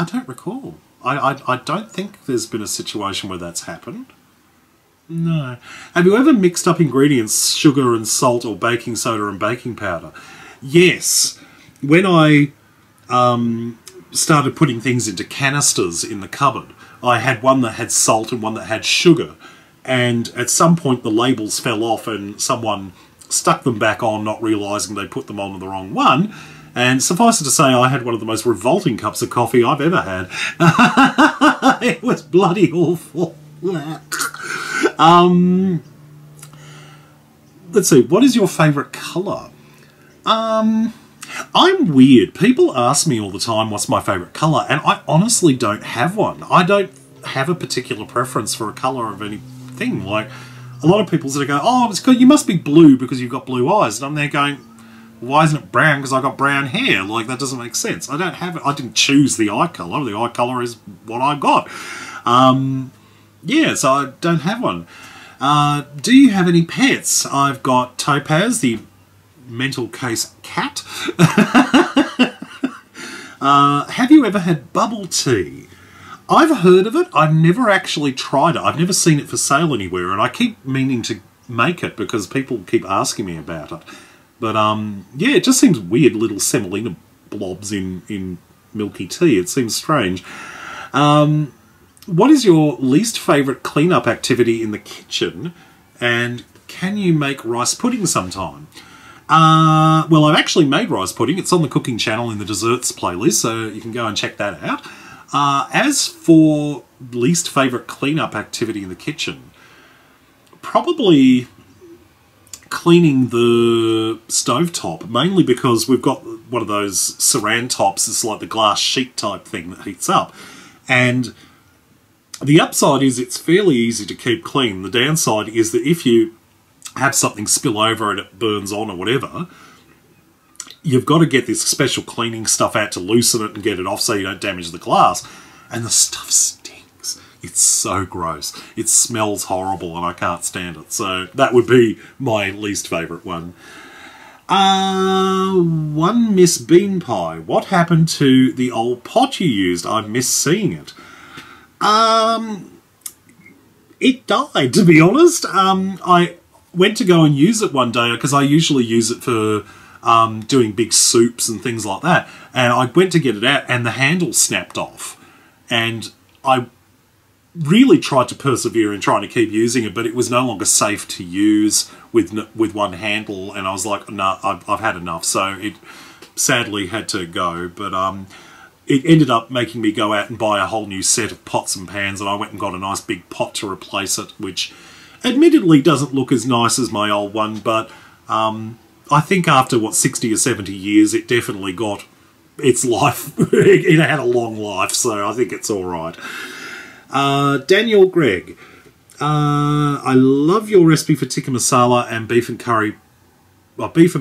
don't recall. I don't think there's been a situation where that's happened. No. Have you ever mixed up ingredients, sugar and salt, or baking soda and baking powder? Yes. When I started putting things into canisters in the cupboard, I had one that had salt and one that had sugar. And at some point the labels fell off and someone stuck them back on, not realising they put them on the wrong one. And suffice it to say, I had one of the most revolting cups of coffee I've ever had. It was bloody awful. Let's see, what is your favourite colour? I'm weird. People ask me all the time what's my favourite colour, and I honestly don't have one. I don't have a particular preference for a colour of anything. Like, a lot of people sort of go, oh, it's good, you must be blue because you've got blue eyes. And I'm there going, why isn't it brown because I got brown hair? Like, that doesn't make sense. I don't have it. I didn't choose the eye colour. The eye colour is what I got. Yeah, so I don't have one. Do you have any pets? I've got Topaz, the mental case cat. Have you ever had bubble tea? I've heard of it. I've never actually tried it. I've never seen it for sale anywhere, and I keep meaning to make it because people keep asking me about it. But yeah, it just seems weird, little semolina blobs in milky tea. It seems strange. What is your least favourite clean-up activity in the kitchen, and can you make rice pudding sometime? Well, I've actually made rice pudding. It's on the cooking channel in the desserts playlist, so you can go and check that out. As for least favourite clean-up activity in the kitchen, probably cleaning the stovetop, mainly because we've got one of those saran tops. It's like the glass sheet type thing that heats up, and the upside is it's fairly easy to keep clean. The downside is that if you have something spill over and it burns on or whatever, you've got to get this special cleaning stuff out to loosen it and get it off so you don't damage the glass. And the stuff stinks. It's so gross. It smells horrible and I can't stand it. So that would be my least favourite one. One Miss Bean Pie. What happened to the old pot you used? I miss seeing it. it died, to be honest. I went to go and use it one day because I usually use it for doing big soups and things like that. And I went to get it out and the handle snapped off. And I really tried to persevere in trying to keep using it, but it was no longer safe to use with one handle. And I was like, no, I've had enough. So it sadly had to go. But it ended up making me go out and buy a whole new set of pots and pans, and I went and got a nice big pot to replace it, which admittedly doesn't look as nice as my old one, but I think after, 60 or 70 years, it definitely got its life. It had a long life, so I think it's all right. Daniel Gregg, I love your recipe for tikka masala and beef and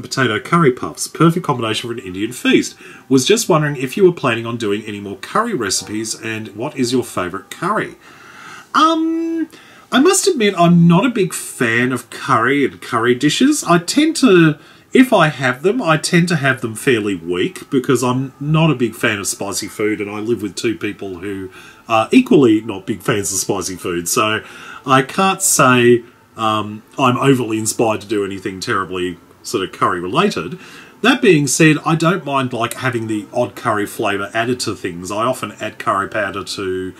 potato curry puffs. Perfect combination for an Indian feast. Was just wondering if you were planning on doing any more curry recipes, and what is your favourite curry? I must admit I'm not a big fan of curry and curry dishes. I tend to, if I have them, I tend to have them fairly weak because I'm not a big fan of spicy food, and I live with two people who are equally not big fans of spicy food. So I can't say I'm overly inspired to do anything terribly sort of curry related. That being said, I don't mind like having the odd curry flavour added to things. I often add curry powder to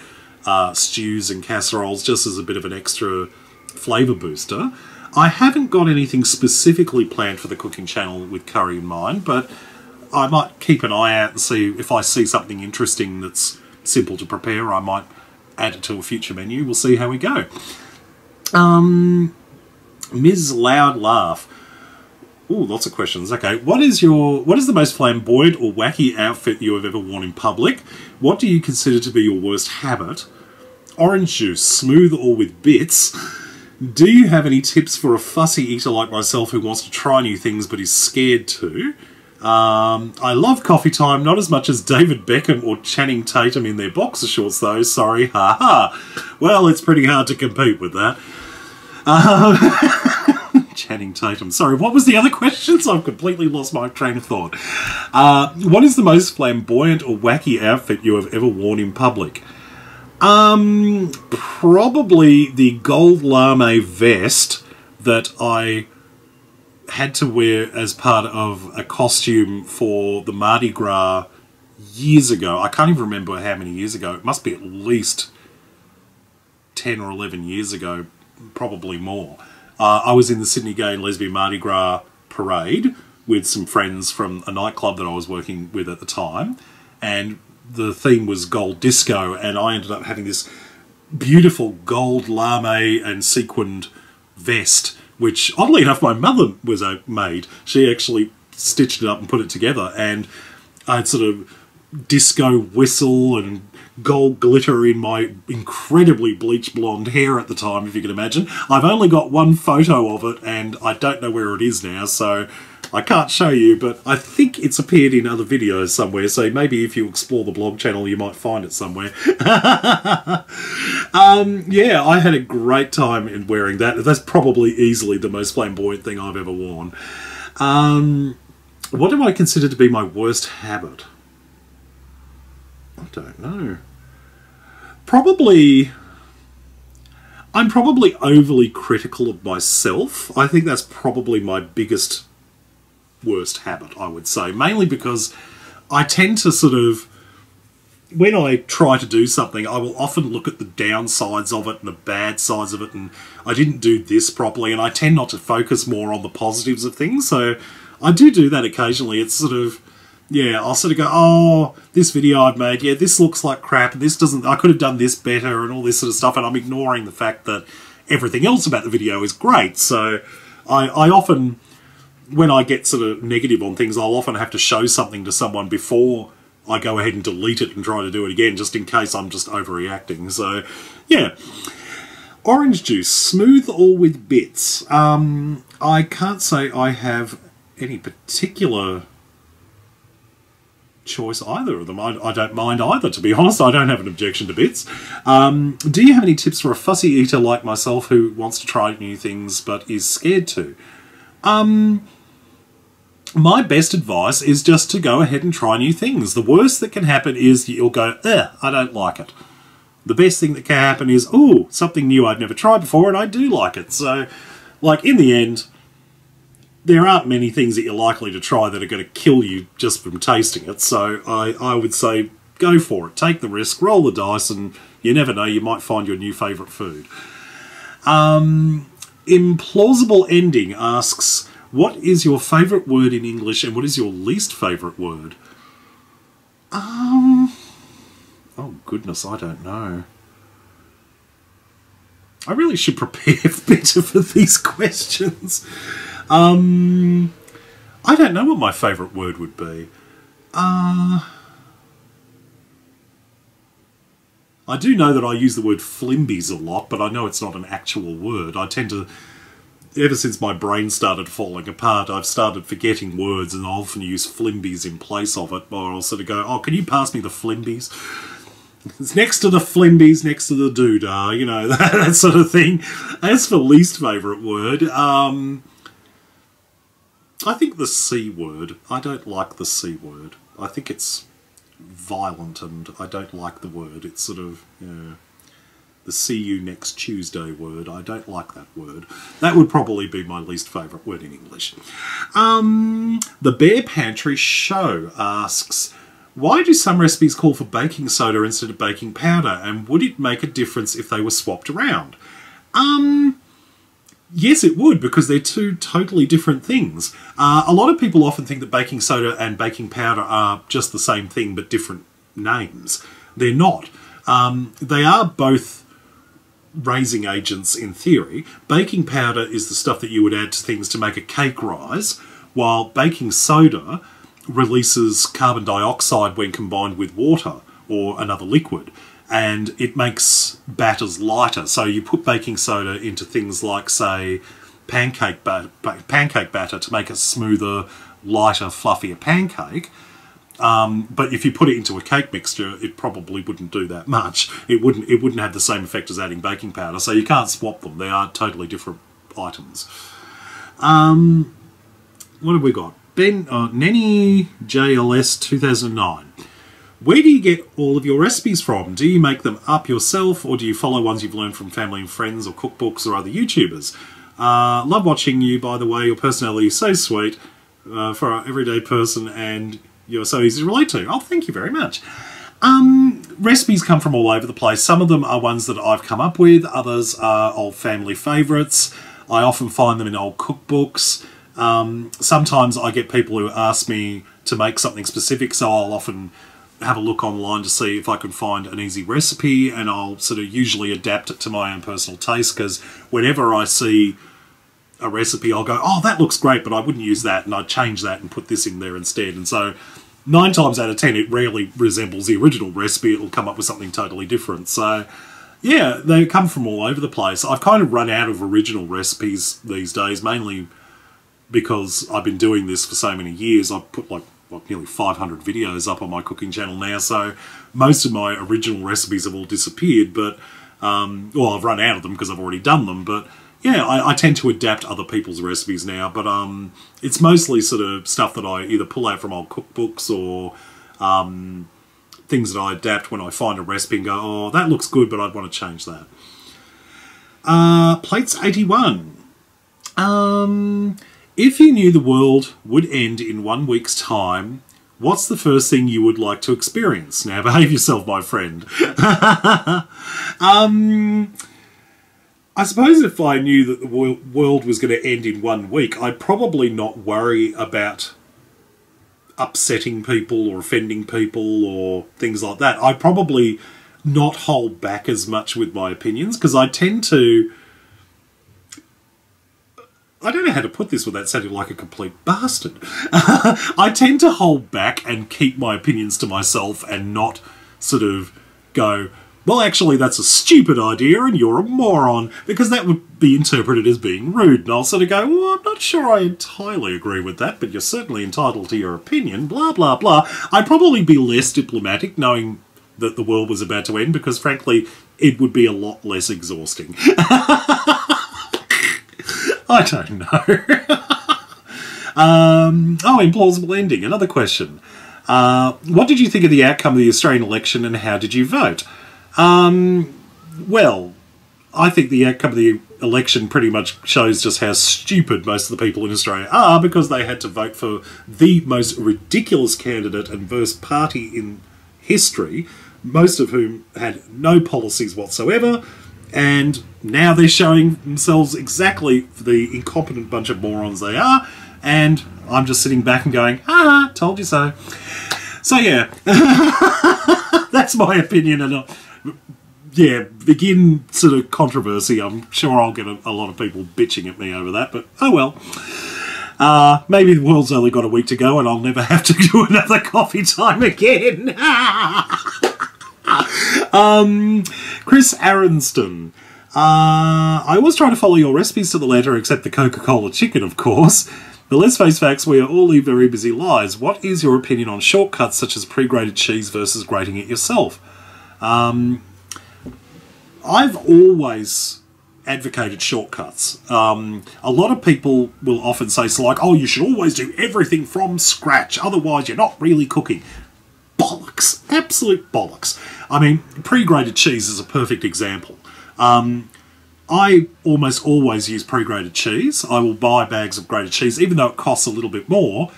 stews and casseroles just as a bit of an extra flavour booster. I haven't got anything specifically planned for the cooking channel with curry in mind, but I might keep an eye out and see if I see something interesting that's simple to prepare. I might add it to a future menu. We'll see how we go. Ms. Loud Laugh. Ooh, lots of questions. Okay, what is the most flamboyant or wacky outfit you have ever worn in public? What do you consider to be your worst habit? Orange juice, smooth or with bits? Do you have any tips for a fussy eater like myself who wants to try new things but is scared to? I love coffee time, not as much as David Beckham or Channing Tatum in their boxer shorts though, sorry, haha. Well, it's pretty hard to compete with that. Channing Tatum. Sorry, what was the other questions? I've completely lost my train of thought. What is the most flamboyant or wacky outfit you have ever worn in public? Probably the gold lame vest that I had to wear as part of a costume for the Mardi Gras years ago. I can't even remember how many years ago. It must be at least 10 or 11 years ago, probably more. I was in the Sydney Gay and Lesbian Mardi Gras parade with some friends from a nightclub that I was working with at the time, and the theme was gold disco, and I ended up having this beautiful gold lame and sequined vest, which oddly enough my mother was made. She actually stitched it up and put it together, and I had sort of disco whistle and gold glitter in my incredibly bleach blonde hair at the time, if you can imagine. I've only got one photo of it, and I don't know where it is now, so I can't show you, but I think it's appeared in other videos somewhere, so maybe if you explore the blog channel you might find it somewhere. Yeah, I had a great time in wearing that. That's probably easily the most flamboyant thing I've ever worn. What do I consider to be my worst habit? I don't know. I'm probably overly critical of myself. I think that's probably my biggest worst habit, I would say. Mainly because I tend to sort of, when I try to do something, I will often look at the downsides of it and the bad sides of it, and I didn't do this properly, and I tend not to focus more on the positives of things. So I do that occasionally. It's sort of, yeah, I'll sort of go, oh, this video I've made, yeah, this looks like crap, and this doesn't, I could have done this better, and all this sort of stuff, and I'm ignoring the fact that everything else about the video is great. So I often, when I get sort of negative on things, I'll often have to show something to someone before I go ahead and delete it and try to do it again, just in case I'm just overreacting. So, yeah. Orange juice, smooth or with bits? I can't say I have any particular choice either of them. I don't mind either, to be honest. I don't have an objection to bits. Do you have any tips for a fussy eater like myself who wants to try new things but is scared to? My best advice is just to go ahead and try new things. The worst that can happen is you'll go, I don't like it. the best thing that can happen is, ooh, something new I've never tried before and I do like it. So, like, in the end, there aren't many things that you're likely to try that are going to kill you just from tasting it. So I would say go for it. Take the risk, roll the dice, and you never know, you might find your new favourite food. Implausible Ending asks, what is your favourite word in English and what is your least favourite word? Oh goodness, I don't know. I really should prepare better for these questions. I don't know what my favourite word would be. I do know that I use the word flimbies a lot, but I know it's not an actual word. I tend to, ever since my brain started falling apart, I've started forgetting words, and I often use flimbies in place of it, or I'll sort of go, oh, can you pass me the flimbies? It's next to the flimbies, next to the doodah, you know, that sort of thing. As for least favourite word, I think the C word. I don't like the C word. I think it's violent and I don't like the word. It's sort of, you know, the see you next Tuesday word. I don't like that word. That would probably be my least favourite word in English. The Bear Pantry Show asks, why do some recipes call for baking soda instead of baking powder, and would it make a difference if they were swapped around? Yes, it would, because they're two totally different things. A lot of people often think that baking soda and baking powder are just the same thing but different names. They're not. They are both raising agents in theory. Baking powder is the stuff that you would add to things to make a cake rise, while baking soda releases carbon dioxide when combined with water or another liquid, and it makes batters lighter. So you put baking soda into things like, say, pancake batter to make a smoother, lighter, fluffier pancake. But if you put it into a cake mixture, it probably wouldn't do that much. It wouldn't have the same effect as adding baking powder. So you can't swap them. They are totally different items. What have we got? Nenny JLS 2009. Where do you get all of your recipes from? Do you make them up yourself, or do you follow ones you've learned from family and friends or cookbooks or other YouTubers? Love watching you, by the way. Your personality is so sweet for our everyday person, and you're so easy to relate to. Oh, thank you very much. Recipes come from all over the place. Some of them are ones that I've come up with. Others are old family favourites. I often find them in old cookbooks. Sometimes I get people who ask me to make something specific, so I'll often have a look online to see if I can find an easy recipe, and I'll sort of usually adapt it to my own personal taste, because whenever I see a recipe I'll go, oh, that looks great, but I wouldn't use that, and I'd change that and put this in there instead. And so 9 times out of 10 it rarely resembles the original recipe. It'll come up with something totally different. So yeah, they come from all over the place. I've kind of run out of original recipes these days, mainly because I've been doing this for so many years. I've put like nearly 500 videos up on my cooking channel now, so most of my original recipes have all disappeared, but well, I've run out of them because I've already done them. But yeah, I tend to adapt other people's recipes now, but it's mostly sort of stuff that I either pull out from old cookbooks or things that I adapt when I find a recipe and go, oh, that looks good, but I'd want to change that. Plates 81. If you knew the world would end in 1 week's time, what's the first thing you would like to experience? Now, behave yourself, my friend. I suppose if I knew that the world was going to end in 1 week, I'd probably not worry about upsetting people or offending people or things like that. I'd probably not hold back as much with my opinions, because I tend to... I don't know how to put this without sounding like a complete bastard. I tend to hold back and keep my opinions to myself and not sort of go, well, actually, that's a stupid idea and you're a moron, because that would be interpreted as being rude. And I'll sort of go, well, I'm not sure I entirely agree with that, but you're certainly entitled to your opinion, blah, blah, blah. I'd probably be less diplomatic knowing that the world was about to end, because, frankly, it would be a lot less exhausting. I don't know. Implausible ending. Another question. What did you think of the outcome of the Australian election and how did you vote? Well, I think the outcome of the election pretty much shows just how stupid most of the people in Australia are, because they had to vote for the most ridiculous candidate and worst party in history, most of whom had no policies whatsoever, and now they're showing themselves exactly the incompetent bunch of morons they are, and I'm just sitting back and going, told you so. So yeah, that's my opinion, and yeah, begin sort of controversy. I'm sure I'll get a lot of people bitching at me over that, but oh well. Maybe the world's only got a week to go and I'll never have to do another coffee time again. Chris Aronston. I always try to follow your recipes to the letter, except the Coca-Cola chicken, of course. But let's face facts, we all live very busy lives. What is your opinion on shortcuts such as pre-grated cheese versus grating it yourself? I've always advocated shortcuts. A lot of people will often say, so like, oh, you should always do everything from scratch, otherwise you're not really cooking. Bollocks. Absolute bollocks. I mean, pre-grated cheese is a perfect example. I almost always use pre-grated cheese. I will buy bags of grated cheese, even though it costs a little bit more.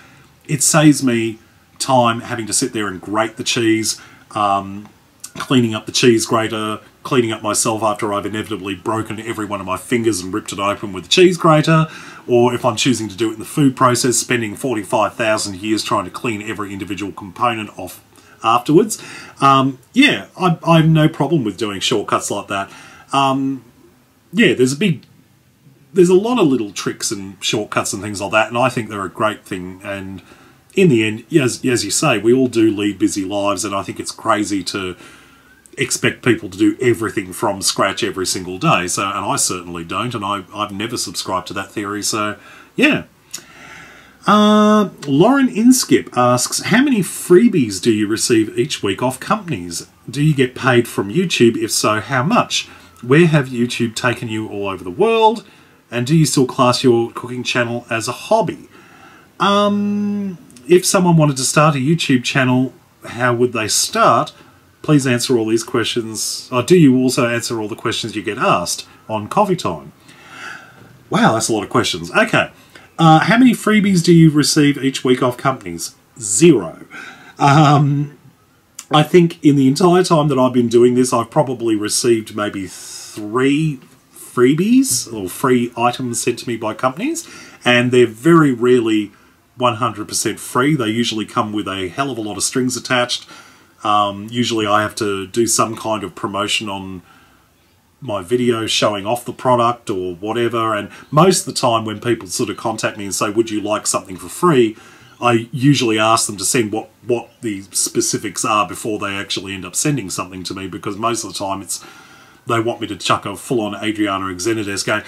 It saves me time having to sit there and grate the cheese, cleaning up the cheese grater, cleaning up myself after I've inevitably broken every one of my fingers and ripped it open with the cheese grater, or if I'm choosing to do it in the food process, spending 45,000 years trying to clean every individual component off afterwards. Yeah, I have no problem with doing shortcuts like that. Yeah, there's a lot of little tricks and shortcuts and things like that, and I think they're a great thing. And in the end, as you say, we all do lead busy lives, and I think it's crazy to expect people to do everything from scratch every single day. So, and I certainly don't, and I've never subscribed to that theory. So, yeah. Lauren Inskip asks, how many freebies do you receive each week off companies? Do you get paid from YouTube? If so, how much? Where have YouTube taken you all over the world? And do you still class your cooking channel as a hobby? If someone wanted to start a YouTube channel, how would they start? Please answer all these questions. Or do you also answer all the questions you get asked on Coffee Time? Wow, that's a lot of questions. Okay. How many freebies do you receive each week off companies? 0. I think in the entire time that I've been doing this, I've probably received maybe 3 freebies or free items sent to me by companies, and they're very rarely 100% free. They usually come with a hell of a lot of strings attached. Usually I have to do some kind of promotion on my video showing off the product or whatever, and most of the time when people sort of contact me and say, would you like something for free, I usually ask them to send what the specifics are before they actually end up sending something to me, because most of the time they want me to chuck a full-on Adriana Xenades going,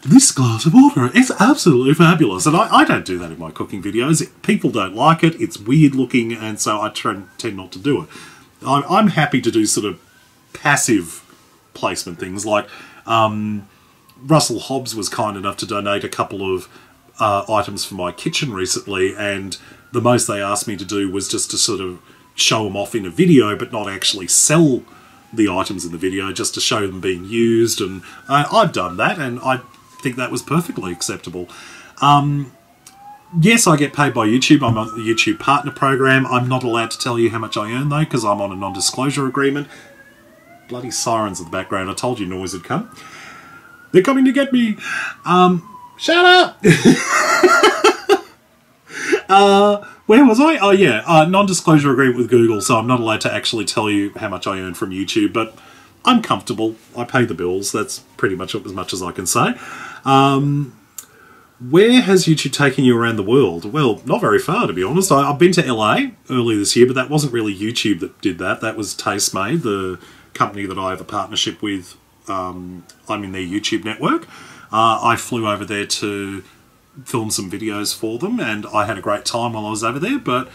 this glass of water is absolutely fabulous. And I don't do that in my cooking videos. People don't like it. It's weird looking, and so I tend not to do it. I'm happy to do sort of passive placement things, like Russell Hobbs was kind enough to donate a couple of items for my kitchen recently, and the most they asked me to do was just to sort of show them off in a video, but not actually sell the items in the video, just to show them being used. And I've done that, and I think that was perfectly acceptable. Yes, I get paid by YouTube. I'm on the YouTube Partner Program. I'm not allowed to tell you how much I earn, though, because I'm on a non-disclosure agreement. Bloody sirens in the background. I told you noise would come. They're coming to get me. Shut up! Where was I? Oh, yeah. Non-disclosure agreement with Google, so I'm not allowed to actually tell you how much I earn from YouTube, but I'm comfortable. I pay the bills. That's pretty much as much as I can say. Where has YouTube taken you around the world? Well, not very far, to be honest. I've been to LA earlier this year, but that wasn't really YouTube that did that. That was Tastemade, the company that I have a partnership with. I'm in their YouTube network. I flew over there to film some videos for them, and I had a great time while I was over there. But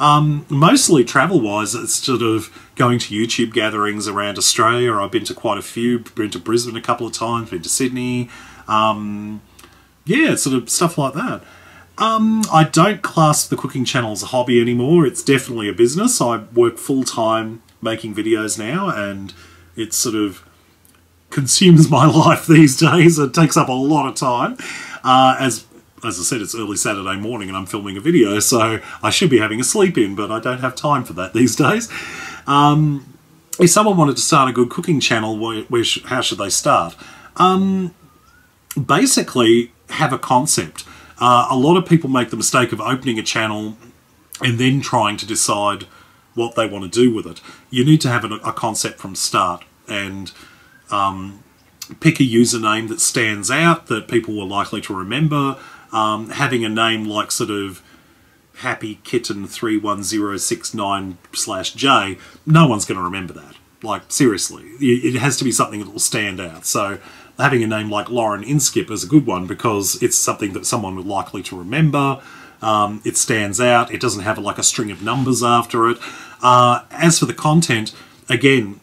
mostly travel-wise, it's sort of going to YouTube gatherings around Australia. I've been to quite a few. Been to Brisbane a couple of times, been to Sydney. Yeah, sort of stuff like that. I don't class the cooking channel as a hobby anymore. It's definitely a business. I work full-time making videos now, and it sort of consumes my life these days. It takes up a lot of time. As I said, it's early Saturday morning and I'm filming a video, so I should be having a sleep in, but I don't have time for that these days. If someone wanted to start a good cooking channel, how should they start? Basically, have a concept. A lot of people make the mistake of opening a channel and then trying to decide what they want to do with it. You need to have a concept from start, and pick a username that stands out, that people are likely to remember. Having a name like sort of Happy Kitten 31069/J, no one's going to remember that. Like, seriously, it has to be something that will stand out. So having a name like Lauren Inskip is a good one because it's something that someone would likely to remember. It stands out. It doesn't have like a string of numbers after it. As for the content, again,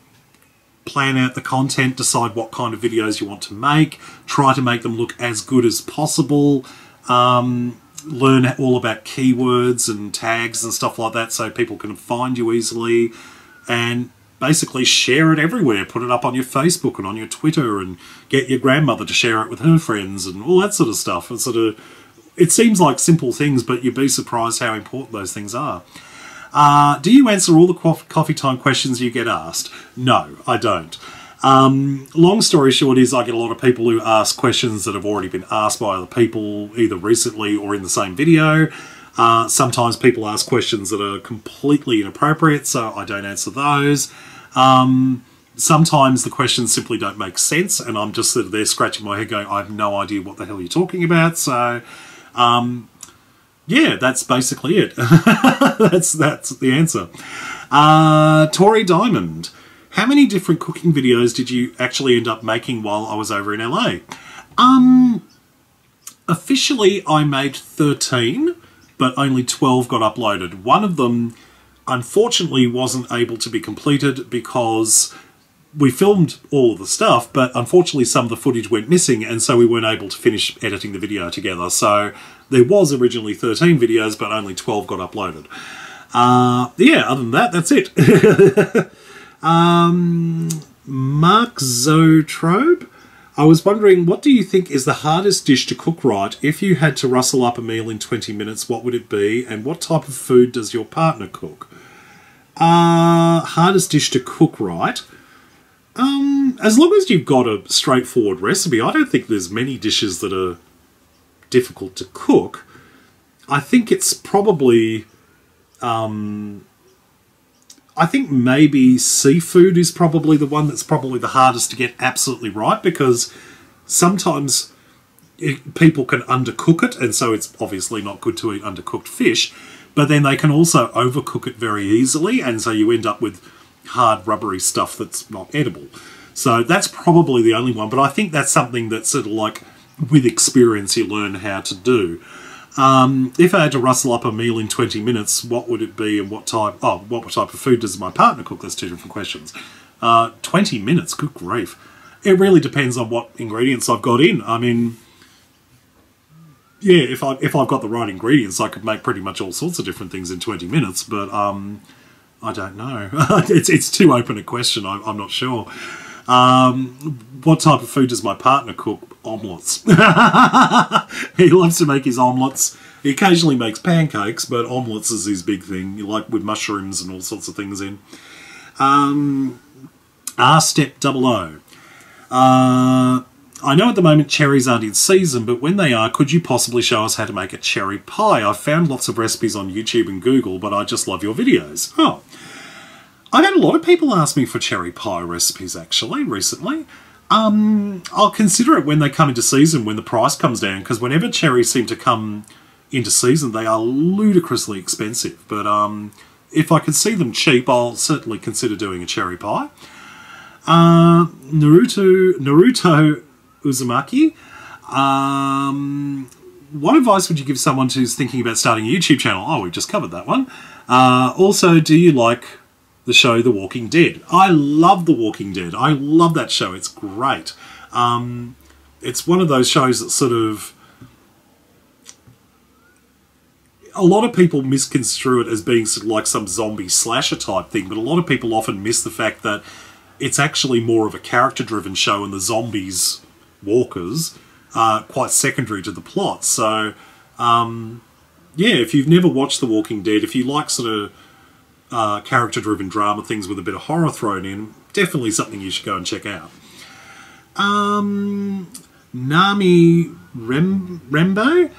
plan out the content, decide what kind of videos you want to make, try to make them look as good as possible, learn all about keywords and tags and stuff like that so people can find you easily, and basically share it everywhere. Put it up on your Facebook and on your Twitter, and get your grandmother to share it with her friends and all that sort of stuff. And it seems like simple things, but you'd be surprised how important those things are. Do you answer all the coffee time questions you get asked? No, I don't. Long story short is I get a lot of people who ask questions that have already been asked by other people, either recently or in the same video. Sometimes people ask questions that are completely inappropriate, so I don't answer those. Sometimes the questions simply don't make sense, and I'm just sort of there scratching my head going, I have no idea what the hell you're talking about. So, yeah, that's basically it. that's the answer. Tori Diamond, how many different cooking videos did you actually end up making while I was over in LA? Officially, I made 13, but only 12 got uploaded. One of them, unfortunately, wasn't able to be completed because we filmed all of the stuff, but unfortunately some of the footage went missing, and so we weren't able to finish editing the video together. So there was originally 13 videos, but only 12 got uploaded. Yeah, other than that, that's it. Mark Zotrobe, I was wondering, what do you think is the hardest dish to cook right? If you had to rustle up a meal in 20 minutes, what would it be? And what type of food does your partner cook? Hardest dish to cook right? As long as you've got a straightforward recipe, I don't think there's many dishes that are difficult to cook. I think it's probably... I think maybe seafood is probably the one that's probably the hardest to get absolutely right, because sometimes people can undercook it, and so it's obviously not good to eat undercooked fish, but then they can also overcook it very easily, and so you end up with hard, rubbery stuff that's not edible. So that's probably the only one, but I think that's something that sort of like, with experience, you learn how to do. If I had to rustle up a meal in 20 minutes, what would it be and what type of food does my partner cook? That's two different questions. 20 minutes, good grief. It really depends on what ingredients I've got in. I mean, yeah, if I've got the right ingredients, I could make pretty much all sorts of different things in 20 minutes, but I don't know. It's too open a question, I'm not sure. What type of food does my partner cook? Omelettes. He loves to make his omelettes. He occasionally makes pancakes, but omelettes is his big thing, like with mushrooms and all sorts of things in. R-Step-00. I know at the moment cherries aren't in season, but when they are, could you possibly show us how to make a cherry pie? I've found lots of recipes on YouTube and Google, but I just love your videos. Oh. I've had a lot of people ask me for cherry pie recipes, actually, recently. I'll consider it when they come into season, when the price comes down, because whenever cherries seem to come into season, they are ludicrously expensive. But if I can see them cheap, I'll certainly consider doing a cherry pie. Naruto Uzumaki. What advice would you give someone who's thinking about starting a YouTube channel? Oh, we've just covered that one. Also, do you like the show The Walking Dead? I love The Walking Dead. I love that show. It's great. It's one of those shows that sort of... a lot of people misconstrue it as being sort of like some zombie slasher type thing, but a lot of people often miss the fact that it's actually more of a character-driven show, and the zombies, walkers, are quite secondary to the plot. So, yeah, if you've never watched The Walking Dead, if you like sort of character-driven drama, things with a bit of horror thrown in, definitely something you should go and check out. Nami Rembo?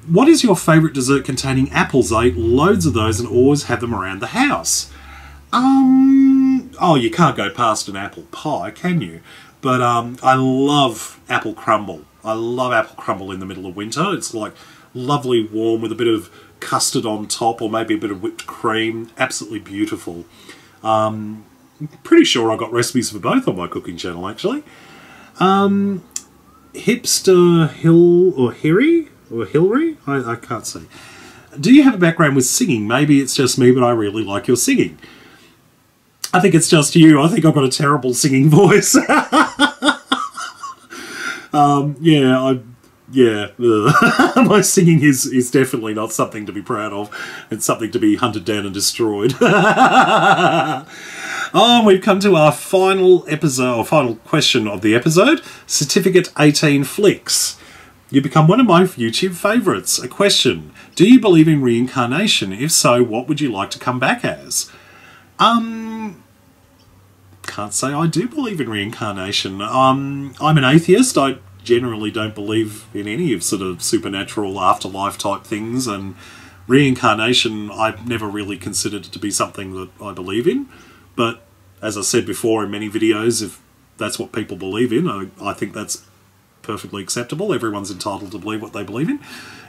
What is your favourite dessert containing apples? I eat loads of those and always have them around the house. Oh, you can't go past an apple pie, can you? But I love apple crumble. I love apple crumble in the middle of winter. It's like lovely warm with a bit of custard on top, or maybe a bit of whipped cream. Absolutely beautiful. Pretty sure I got recipes for both on my cooking channel, actually. Hipster Hill or Harry or Hillary? I can't see. Do you have a background with singing? Maybe it's just me, but I really like your singing. I think it's just you. I think I've got a terrible singing voice. Yeah, my singing is definitely not something to be proud of. It's something to be hunted down and destroyed. Oh, we've come to our final episode, or final question of the episode. Certificate 18 Flicks. You become one of my YouTube favourites. A question. Do you believe in reincarnation? If so, what would you like to come back as? Can't say I do believe in reincarnation. I'm an atheist. I generally don't believe in any of sort of supernatural afterlife type things, and reincarnation I've never really considered to be something that I believe in. But as I said before in many videos, if that's what people believe in, I think that's perfectly acceptable. Everyone's entitled to believe what they believe in.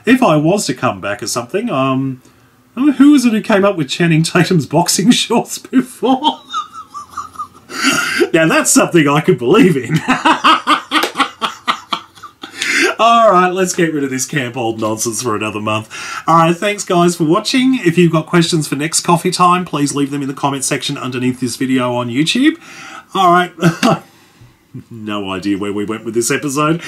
If I was to come back as something, who was it who came up with Channing Tatum's boxing shorts before? Now that's something I could believe in. Alright, let's get rid of this camp old nonsense for another month. Alright, thanks guys for watching. If you've got questions for next coffee time, please leave them in the comment section underneath this video on YouTube. Alright, no idea where we went with this episode.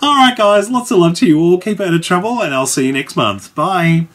Alright guys, lots of love to you all. Keep out of trouble, and I'll see you next month. Bye.